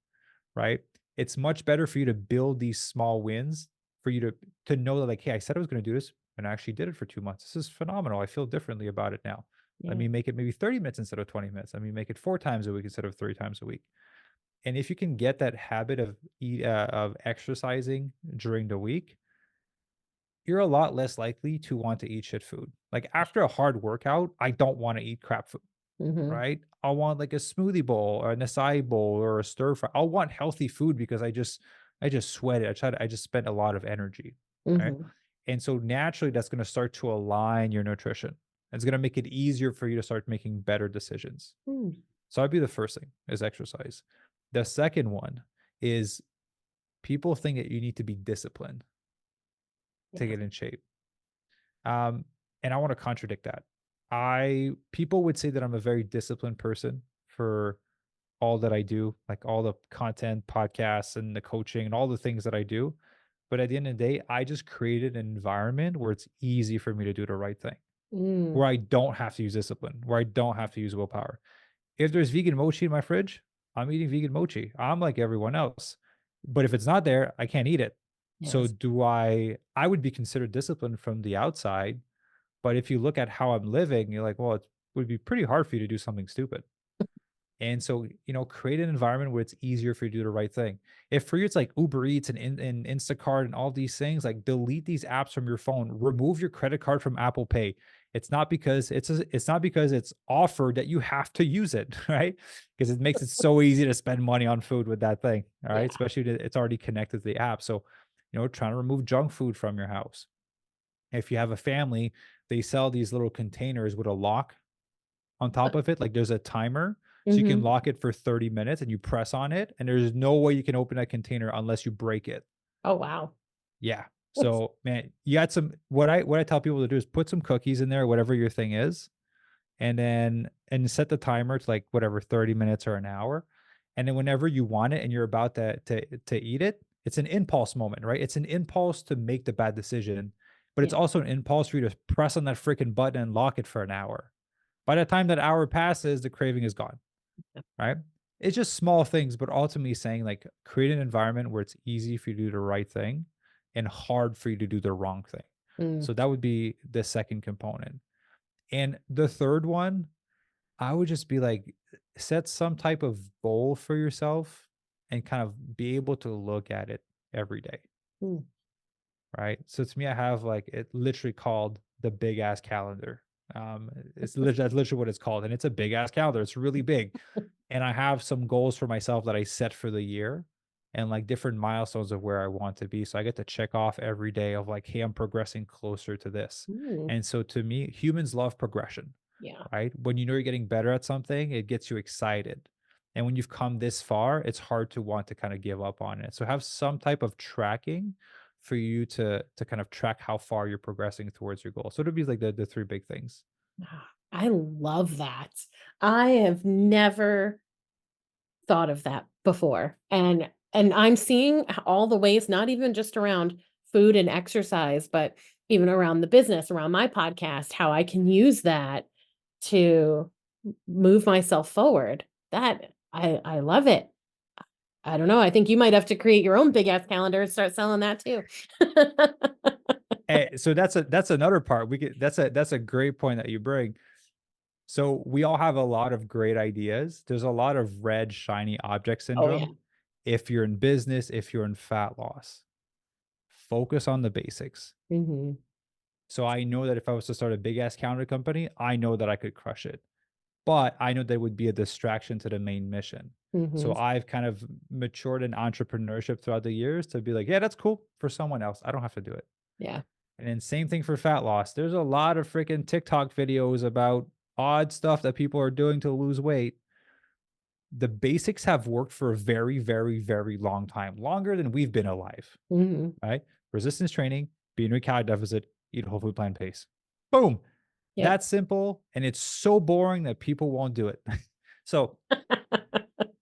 right? It's much better for you to build these small wins for you to know that like, hey, I said I was going to do this and I actually did it for 2 months. This is phenomenal. I feel differently about it now. Let yeah. me make it maybe 30 minutes instead of 20 minutes. Let me make it 4 times a week instead of 3 times a week. And if you can get that habit of exercising during the week, you're a lot less likely to want to eat shit food. Like after a hard workout, I don't want to eat crap food, Mhm, right? I'll want like a smoothie bowl or an acai bowl or a stir fry. I'll want healthy food because I just sweat it. I just spent a lot of energy, right? mhm, And so naturally that's going to start to align your nutrition. It's going to make it easier for you to start making better decisions. mm, So that'd be the first thing is exercise. The second one is people think that you need to be disciplined to yeah. get in shape. Um, and I want to contradict that. I people would say that I'm a very disciplined person for all that I do, like all the content, podcasts, and the coaching and all the things that I do. But at the end of the day, I just created an environment where it's easy for me to do the right thing, Mm, where I don't have to use discipline, where I don't have to use willpower. If there's vegan mochi in my fridge, I'm eating vegan mochi. I'm like everyone else. But if it's not there, I can't eat it. So yes. I would be considered disciplined from the outside, but if you look at how I'm living, you're like, well, it would be pretty hard for you to do something stupid. And so, create an environment where it's easier for you to do the right thing. If for you it's like Uber Eats and Instacart and all these things, like delete these apps from your phone. Remove your credit card from Apple Pay. It's not because it's offered that you have to use it, right? Because it makes it so easy to spend money on food with that thing, all right? Yeah. Especially that it's already connected to the app. So, trying to remove junk food from your house. If you have a family, they sell these little containers with a lock on top of it. Like there's a timer, so you can Mhm. lock it for 30 minutes and you press on it, and there's no way you can open that container unless you break it. Oh, wow. Yeah. So man, you got some what I tell people to do is put some cookies in there, whatever your thing is, and set the timer to like whatever 30 minutes or an hour. And then whenever you want it and you're about to eat it, it's an impulse moment, right? It's an impulse to make the bad decision, but it's Yeah. also an impulse for you to press on that freaking button and lock it for an hour. By the time that hour passes, the craving is gone, right? It's just small things, but ultimately saying like create an environment where it's easy for you to do the right thing and hard for you to do the wrong thing. Mm. So that would be the second component. And the third one, I would just be like, set some type of goal for yourself and kind of be able to look at it every day. Mm. Right. So to me, I have like it literally called the big ass calendar. It's literally that's literally what it's called. And it's a big ass calendar. It's really big. And I have some goals for myself that I set for the year and like different milestones of where I want to be. So I get to check off every day of like, hey, I'm progressing closer to this. Mm. And so to me, humans love progression, Yeah. right? When you know you're getting better at something, it gets you excited. And when you've come this far, it's hard to want to kind of give up on it. So have some type of tracking for you to kind of track how far you're progressing towards your goal. So it'll be like the three big things. Ah, I love that. I have never thought of that before. And I'm seeing all the ways, not even just around food and exercise, but even around the business, around my podcast, how I can use that to move myself forward. That I love it. I don't know. I think you might have to create your own big ass calendar and start selling that too. So that's another part. We get that's a great point that you bring. So we all have a lot of great ideas. There's a lot of red shiny object Oh yeah. syndrome. If you're in business, if you're in fat loss, focus on the basics. Hmm. So I know that if I was to start a big ass counter company, I know that I could crush it. But I know that would be a distraction to the main mission. Hmm. So I've kind of matured in entrepreneurship throughout the years to be like, yeah, that's cool for someone else. I don't have to do it. Yeah. And then same thing for fat loss. There's a lot of freaking TikTok videos about odd stuff that people are doing to lose weight. The basics have worked for a very, very, very long time, longer than we've been alive, Hmm. right? Resistance training, be in a calorie deficit, eat a whole food plant pace. Boom. Yep. That's simple. And it's so boring that people won't do it. So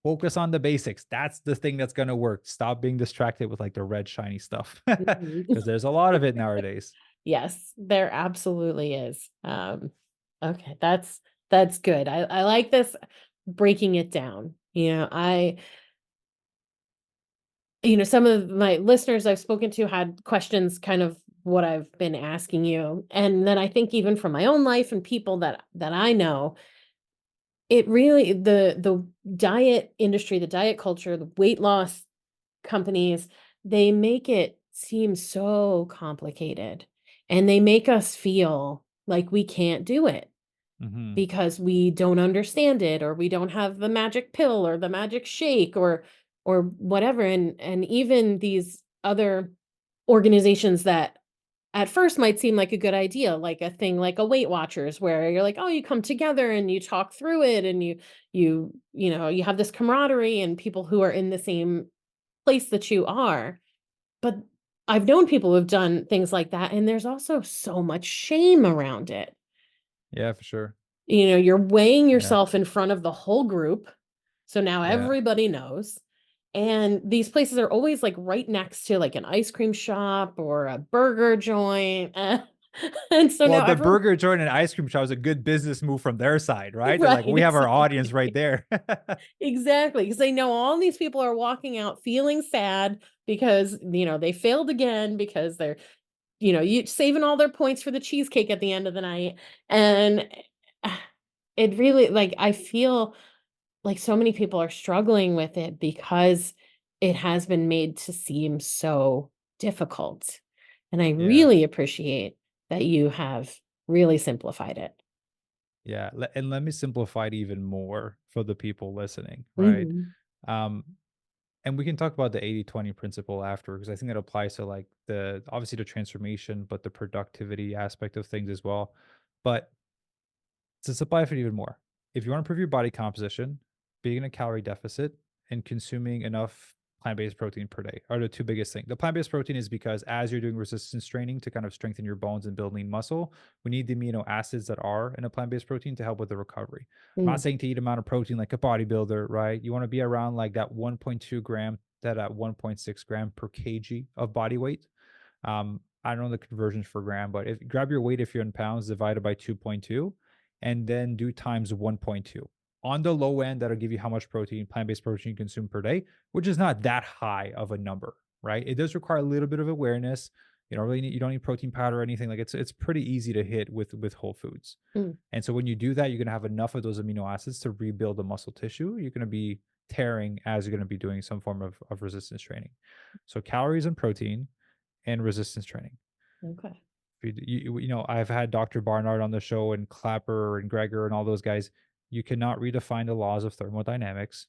focus on the basics. That's the thing that's going to work. Stop being distracted with like the red, shiny stuff Mhm. because there's a lot of it nowadays. Yes, there absolutely is. Okay, that's good. I like this breaking it down. Some of my listeners I've spoken to had questions kind of what I've been asking you. And then I think even from my own life and people that I know, it really the diet industry, the diet culture, the weight loss companies, they make it seem so complicated and they make us feel like we can't do it Hmm. because we don't understand it or we don't have the magic pill or the magic shake or whatever. And even these other organizations that at first might seem like a good idea, like a thing like a Weight Watchers, where you're like, oh, you come together and you talk through it and you have this camaraderie and people who are in the same place that you are. But I've known people who've done things like that, and there's also so much shame around it. Yeah, for sure. You're weighing Yeah. yourself in front of the whole group. So now Yeah. everybody knows. And these places are always like right next to like an ice cream shop or a burger joint. And so Well, now the everyone, burger joint and ice cream shop is a good business move from their side, right? They're right, like, we have our audience right exactly. there. Exactly. Because they know all these people are walking out feeling sad because, they failed again because they're you saving all their points for the cheesecake at the end of the night. And it really like I feel like so many people are struggling with it because it has been made to seem so difficult. And I Yeah. really appreciate that you have really simplified it. Yeah. And let me simplify it even more for the people listening, right? Mhm. Um, and we can talk about the 80-20 principle after because I think it applies to like the obviously the transformation, but the productivity aspect of things as well. But to simplify it even more, if you want to improve your body composition, being in a calorie deficit and consuming enough plant-based protein per day are the two biggest things. The plant-based protein is because as you're doing resistance training to kind of strengthen your bones and build lean muscle, we need the amino acids that are in a plant-based protein to help with the recovery. I'm not Mm. saying to eat amount of protein like a bodybuilder, right? You want to be around like that 1.2 gram to that 1.6 gram per kg of body weight. I don't know the conversions for gram, but if grab your weight if you're in pounds divided by 2.2 and then do times 1.2. On the low end, that'll give you how much protein, plant-based protein you consume per day, which is not that high of a number, right? It does require a little bit of awareness. You don't need protein powder or anything. Like it's pretty easy to hit with whole foods. Mm. And so when you do that, you're gonna have enough of those amino acids to rebuild the muscle tissue. You're gonna be tearing as you're gonna be doing some form of resistance training. So calories and protein and resistance training. Okay. I've had Dr. Barnard on the show and Clapper and Greger and all those guys. You cannot redefine the laws of thermodynamics.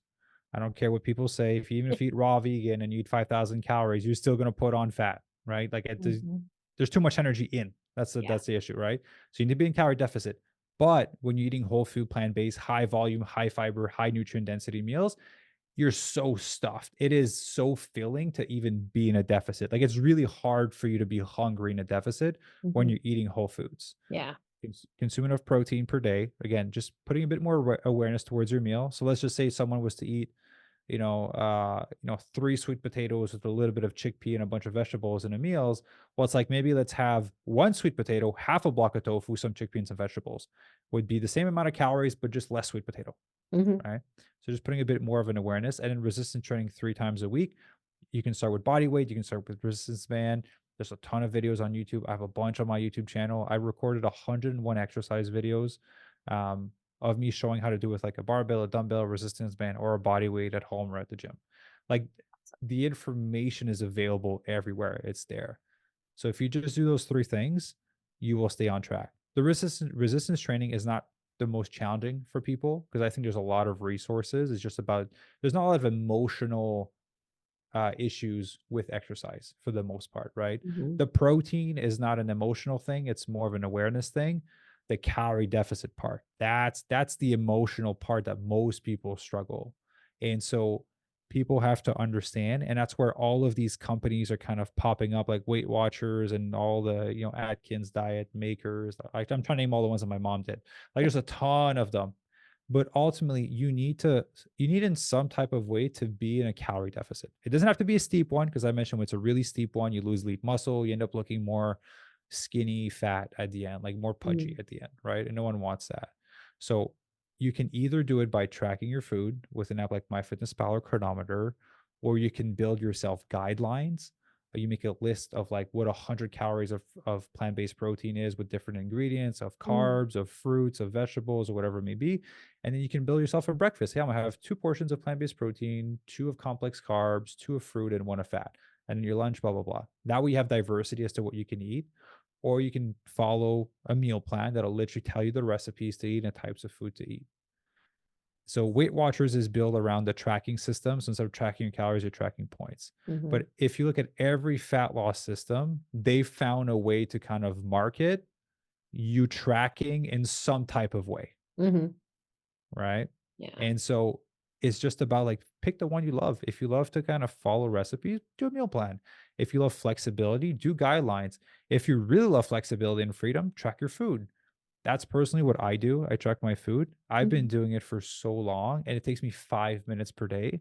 I don't care what people say. Even if you eat raw vegan and you eat 5,000 calories, you're still going to put on fat, right? Like Mhm. there's too much energy in. Yeah. That's the issue, right? So you need to be in calorie deficit. But when you're eating whole food, plant based, high volume, high fiber, high nutrient density meals, you're so stuffed. It is so filling to even be in a deficit. Like it's really hard for you to be hungry in a deficit when Mhm. you're eating whole foods. Yeah. Consume enough protein per day. Again, just putting a bit more awareness towards your meal. So let's just say someone was to eat, 3 sweet potatoes with a little bit of chickpea and a bunch of vegetables in a meals. Well, it's like maybe let's have 1 sweet potato, half a block of tofu, some chickpea and some vegetables. Would be the same amount of calories, but just less sweet potato. Mhm. Right. So just putting a bit more of an awareness, and then resistance training 3 times a week. You can start with body weight. You can start with resistance band. There's a ton of videos on YouTube. I have a bunch on my YouTube channel. I recorded 101 exercise videos um, of me showing how to do with like a barbell, a dumbbell, resistance band, or a body weight at home or at the gym. Like the information is available everywhere. It's there. So if you just do those 3 things, you will stay on track. The resistance training is not the most challenging for people because I think there's a lot of resources. It's just about there's not a lot of emotional issues with exercise for the most part, right? Mhm. The protein is not an emotional thing; it's more of an awareness thing. The calorie deficit part, that's the emotional part that most people struggle, and so people have to understand, and that's where all of these companies are kind of popping up, like Weight Watchers and all the Atkins diet makers. Like I'm trying to name all the ones that my mom did. Like there's a ton of them, but ultimately you need in some type of way to be in a calorie deficit. It doesn't have to be a steep one because I mentioned when it's a really steep one, you lose lean muscle, you end up looking more skinny fat at the end, like more pudgy Mm. at the end, right? And no one wants that. So you can either do it by tracking your food with an app like MyFitnessPal or Chronometer, or you can build yourself guidelines. You make a list of like what 100 calories of plant-based protein is with different ingredients of Mm. carbs, of fruits, of vegetables, or whatever it may be. And then you can build yourself a breakfast. Hey, I'm gonna have 2 portions of plant-based protein, 2 of complex carbs, 2 of fruit, and 1 of fat. And then your lunch, blah, blah, blah. That way you have diversity as to what you can eat. Or you can follow a meal plan that'll literally tell you the recipes to eat and types of food to eat. So Weight Watchers is built around the tracking system. So instead of tracking your calories, you're tracking points. Mhm. But if you look at every fat loss system, they found a way to kind of market you tracking in some type of way, Mhm. right? Yeah. And so it's just about like pick the one you love. If you love to kind of follow recipes, do a meal plan. If you love flexibility, do guidelines. If you really love flexibility and freedom, track your food. That's personally what I do. I track my food. I've been Mhm. doing it for so long and it takes me 5 minutes per day.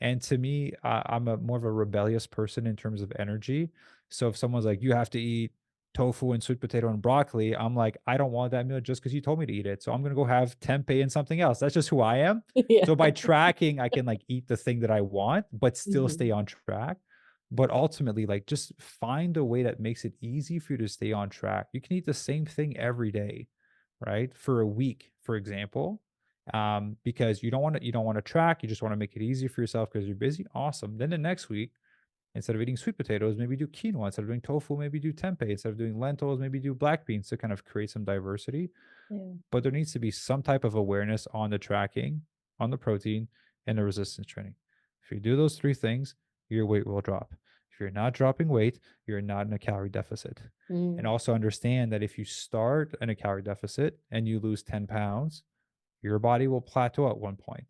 And to me, I'm a more of a rebellious person in terms of energy. So if someone's like, you have to eat tofu and sweet potato and broccoli, I'm like, I don't want that meal just because you told me to eat it. So I'm gonna go have tempeh and something else. That's just who I am. Yeah. So by tracking, I can like eat the thing that I want, but still stay Mhm. on track. But ultimately, like just find a way that makes it easy for you to stay on track. You can eat the same thing every day, right? For a week, for example, because you don't want to track. You just want to make it easy for yourself because you're busy. Awesome. Then the next week, instead of eating sweet potatoes, maybe do quinoa. Instead of doing tofu, maybe do tempeh. Instead of doing lentils, maybe do black beans to kind of create some diversity. Yeah. But there needs to be some type of awareness on the tracking, on the protein, and the resistance training. If you do those 3 things, your weight will drop. If you're not dropping weight, you're not in a calorie deficit. And Mm. also understand that if you start in a calorie deficit and you lose 10 pounds, your body will plateau at one point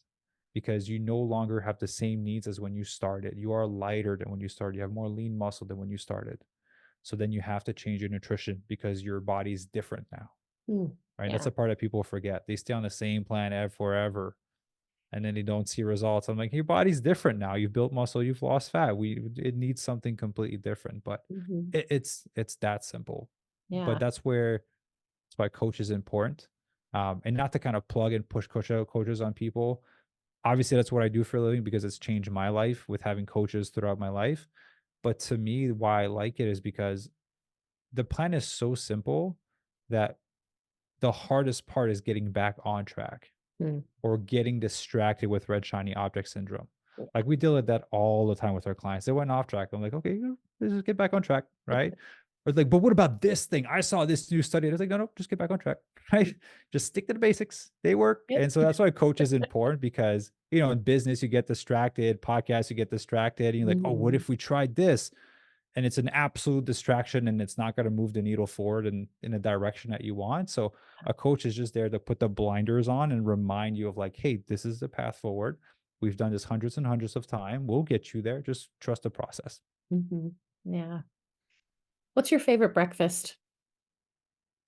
because you no longer have the same needs as when you started. You are lighter than when you started. You have more lean muscle than when you started. So then you have to change your nutrition because your body's different now, Mm. right? That's Yeah. a part that people forget. They stay on the same plan forever and then they don't see results. I'm like, your body's different now. You've built muscle, you've lost fat. It needs something completely different, but Mhm. it's that simple. But Yeah. that's why coach is important. And not to kind of plug and push coaches on people. Obviously, that's what I do for a living because it's changed my life with having coaches throughout my life. But to me, why I like it is because the plan is so simple that the hardest part is getting back on track Mm. or getting distracted with red shiny object syndrome. Like we deal with that all the time with our clients. They went off track. I'm like, okay, let's just get back on track, right? Or it's like, but what about this thing? I saw this new study. I was like, no, no, just get back on track, right? Just stick to the basics. They work. Yep. And so that's why coach is important because, in business, you get distracted, podcasts, you get distracted. And you're like, oh, what Mhm. if we tried this? And it's an absolute distraction and it's not going to move the needle forward in a direction that you want. So a coach is just there to put the blinders on and remind you of like, hey, this is the path forward. We've done this hundreds and hundreds of times. We'll get you there. Just trust the process. Mhm. Yeah. What's your favorite breakfast?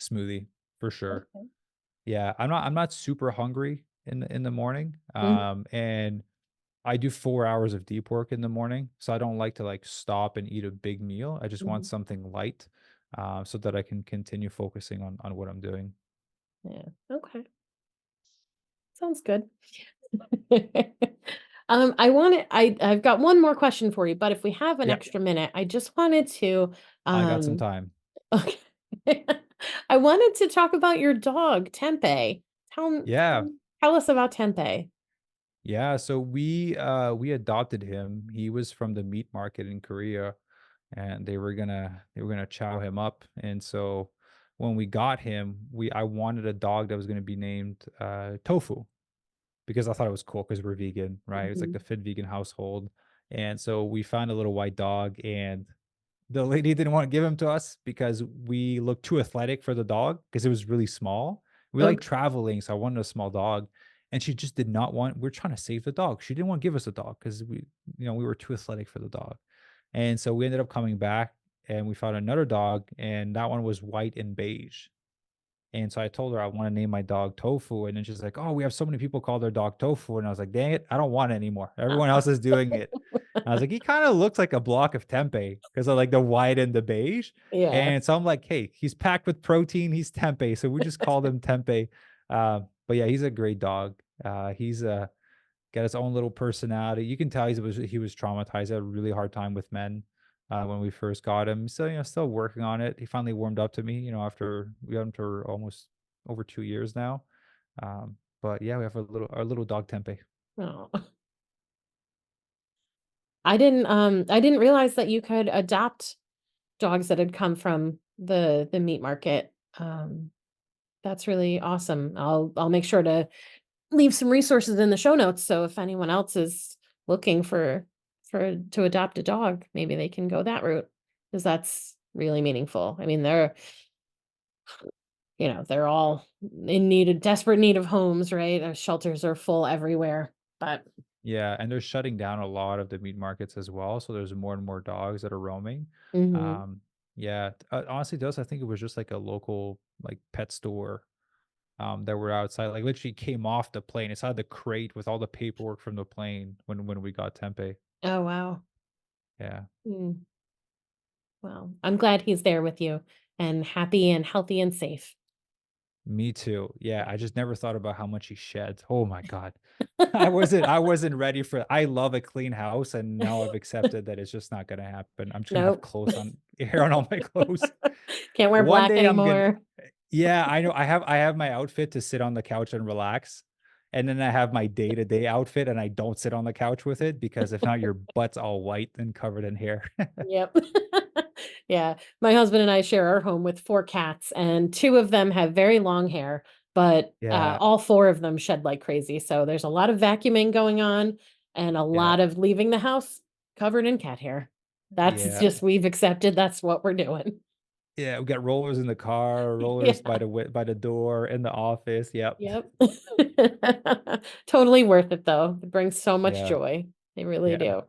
Smoothie for sure. Okay. Yeah, I'm not super hungry in the morning. Mhm. And I do 4 hours of deep work in the morning, so I don't like to like stop and eat a big meal. I just want Mhm. something light, so that I can continue focusing on what I'm doing. Yeah. Okay. Sounds good. I've got one more question for you, but if we have an Yeah, extra minute, I just wanted to, I got some um, time. okay. I wanted to talk about your dog, Tempe. Yeah. Tell us about Tempe. Yeah, so we adopted him. He was from the meat market in Korea and they were gonna chow him up. And so when we got him, we I wanted a dog that was gonna be named Tofu because I thought it was cool because we're vegan, right? It's like the Mhm. fit vegan household. And so we found a little white dog and the lady didn't wanna give him to us because we looked too athletic for the dog because it was really small. We like Okay. traveling, so I wanted a small dog, and she just did not want we're trying to save the dog. She didn't wanna give us a dog because we were too athletic for the dog. And so we ended up coming back, and we found another dog, and that one was white and beige. And so I told her I want to name my dog Tofu. And then she's like, oh, we have so many people call their dog Tofu. And I was like, dang it, I don't want it anymore. Everyone else is doing it. And I was like, he kind of looks like a block of tempeh because of like the white and the beige. Yeah. And so I'm like, hey, he's packed with protein. He's tempeh. So we just called him tempeh. But yeah, he's a great dog. He's got his own little personality. You can tell he was traumatized. Had a really hard time with men when we first got him. So still working on it. He finally warmed up to me. After we had him for almost over 2 years now. But yeah, we have our little dog Tempe. Oh. I didn't realize that you could adopt dogs that had come from the meat market. That's really awesome. I'll make sure to leave some resources in the show notes so if anyone else is looking for to adopt a dog, maybe they can go that route because that's really meaningful. I mean, they're all in need of desperate need of homes, right? Our shelters are full everywhere. But Yeah, and they're shutting down a lot of the meat markets as well. So there's more and more dogs that are roaming. mhm. Um, yeah, honestly, does I think it was just like a local like pet store that were outside, like literally came off the plane. It's had the crate with all the paperwork from the plane when we got Tempe. Oh wow. Yeah, Mm, well, I'm glad he's there with you and happy and healthy and safe. me too. Yeah, I just never thought about how much he sheds. Oh my God. I wasn't ready for I love a clean house and now I've accepted that it's just not gonna happen. I'm just gonna have Nope. clothes on hair on all my clothes. Can't wear One black day I'm gonna anymore. yeah, I know I have my outfit to sit on the couch and relax. And then I have my day-to-day outfit and I don't sit on the couch with it because if not, your butt's all white and covered in hair. Yep. Yeah. My husband and I share our home with 4 cats, and 2 of them have very long hair, but, Yeah, all 4 of them shed like crazy, so there's a lot of vacuuming going on and a yeah, lot of leaving the house covered in cat hair. That's yeah. just we've accepted that's what we're doing. Yeah, we got rollers in the car, rollers by Yeah. the door, in the office, yep. Yep. Totally worth it, though. It brings so much Yeah, joy. They really yeah, do.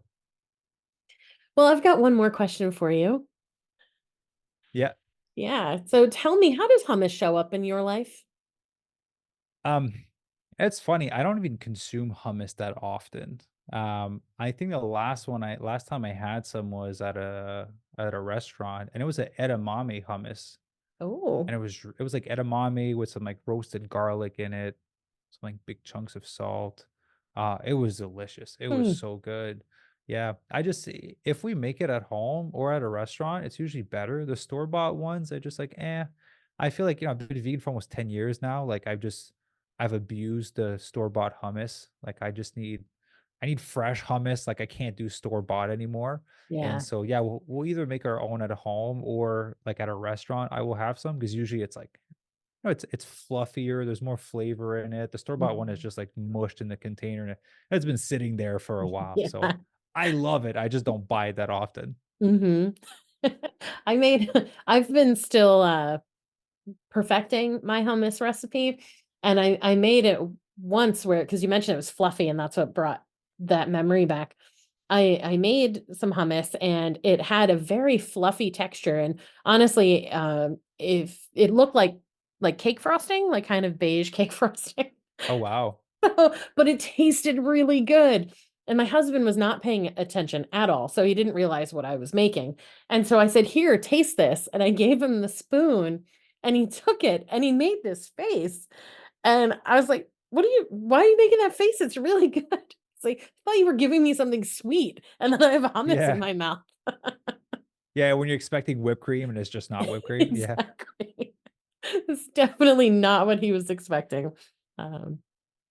Well, I've got one more question for you. yeah. Yeah. So tell me, how does hummus show up in your life? Um, it's funny, I don't even consume hummus that often. I think the last time I had some was at a restaurant, and it was a edamame hummus, and Oh. it was like edamame with some, like, roasted garlic in it, some, like, big chunks of salt. It was delicious, it was Hmm. so good. Yeah, if we make it at home or at a restaurant, it's usually better. The store-bought ones, I just like, eh. I feel like, I've been vegan for almost 10 years now. Like I've abused the store-bought hummus. Like I need fresh hummus. Like I can't do store-bought anymore. And Yeah. so yeah, we'll either make our own at home or like at a restaurant. I will have some because usually it's like it's fluffier, there's more flavor in it. The store-bought one is Mhm. just, like, mushed in the container, and it's been sitting there for a while, so Yeah. I love it, I just don't buy it that often. Mhm. I've been still, perfecting my hummus recipe, and I made it once where because you mentioned it was fluffy, and that's what brought that memory back. I made some hummus, and it had a very fluffy texture, and honestly, if it looked like cake frosting, like kind of beige cake frosting. Oh, wow. But it tasted really good. And my husband was not paying attention at all, so he didn't realize what I was making. And so I said, "Here, taste this." And I gave him the spoon, and he took it, and he made this face. And I was like, why are you making that face? It's really good." It's like, "I thought you were giving me something sweet." And then I have hummus in Yeah. my mouth. Yeah, when you're expecting whipped cream and it's just not whipped cream, yeah. Exactly. It's definitely not what he was expecting. Um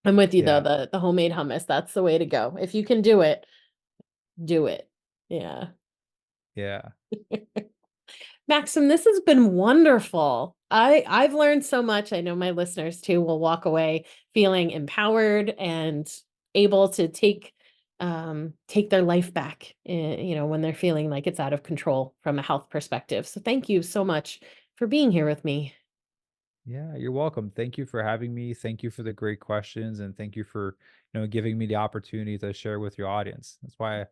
I'm with you though, Yeah, the homemade hummus, that's the way to go. If you can do it, do it. Yeah. yeah. Maxim, this has been wonderful. I've learned so much. I know my listeners too will walk away feeling empowered and able to take their life back, when they're feeling like it's out of control from a health perspective. So thank you so much for being here with me. Yeah, you're welcome. Thank you for having me. Thank you for the great questions and thank you for, giving me the opportunity to share with your audience. That's why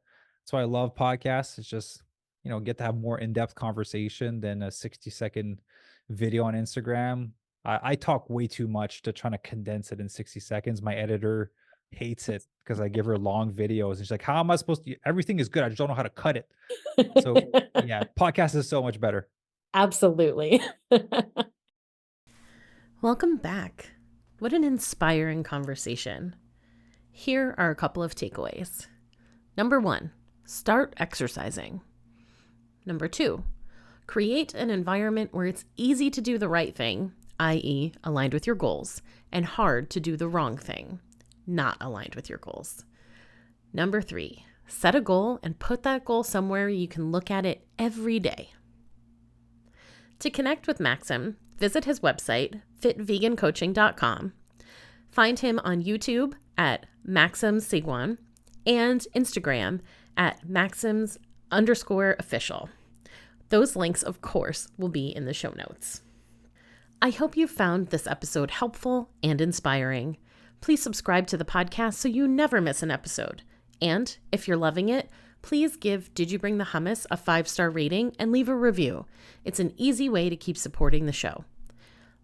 I love podcasts. It's just, get to have more in-depth conversation than a 60-second video on Instagram. I talk way too much to try to condense it in 60 seconds. My editor hates it because I give her long videos. And she's like, how am I supposed to? Everything is good. I just don't know how to cut it. So yeah, podcast is so much better. Absolutely. Welcome back. What an inspiring conversation. Here are a couple of takeaways. Number 1, start exercising. Number 2, create an environment where it's easy to do the right thing, i.e., aligned with your goals, and hard to do the wrong thing, not aligned with your goals. Number 3, set a goal and put that goal somewhere you can look at it every day. To connect with Maxim, visit his website, fitvegancoaching.com. Find him on YouTube at Maxime Sigouin and Instagram at Maxims_official. Those links, of course, will be in the show notes. I hope you found this episode helpful and inspiring. Please subscribe to the podcast so you never miss an episode. And if you're loving it, please give Did You Bring the Hummus a 5-star rating and leave a review. It's an easy way to keep supporting the show.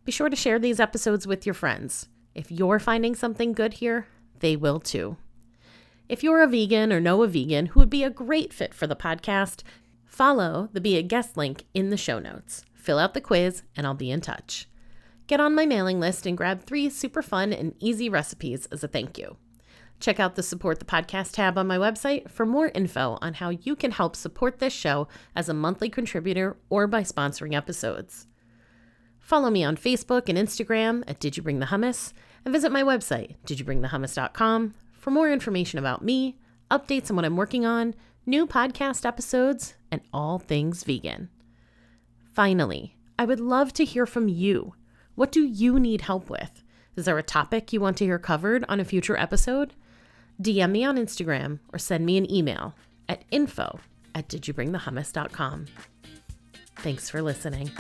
Be sure to share these episodes with your friends. If you're finding something good here, they will too. If you're a vegan or know a vegan who would be a great fit for the podcast, follow the Be a Guest link in the show notes. Fill out the quiz and I'll be in touch. Get on my mailing list and grab 3 super fun and easy recipes as a thank you. Check out the Support the Podcast tab on my website for more info on how you can help support this show as a monthly contributor or by sponsoring episodes. Follow me on Facebook and Instagram at Did You Bring the Hummus, and visit my website, didyouBringTheHummus.com, for more information about me, updates on what I'm working on, new podcast episodes, and all things vegan. Finally, I would love to hear from you. What do you need help with? Is there a topic you want to hear covered on a future episode? DM me on Instagram or send me an email at info@didyouBringTheHummus.com. Thanks for listening.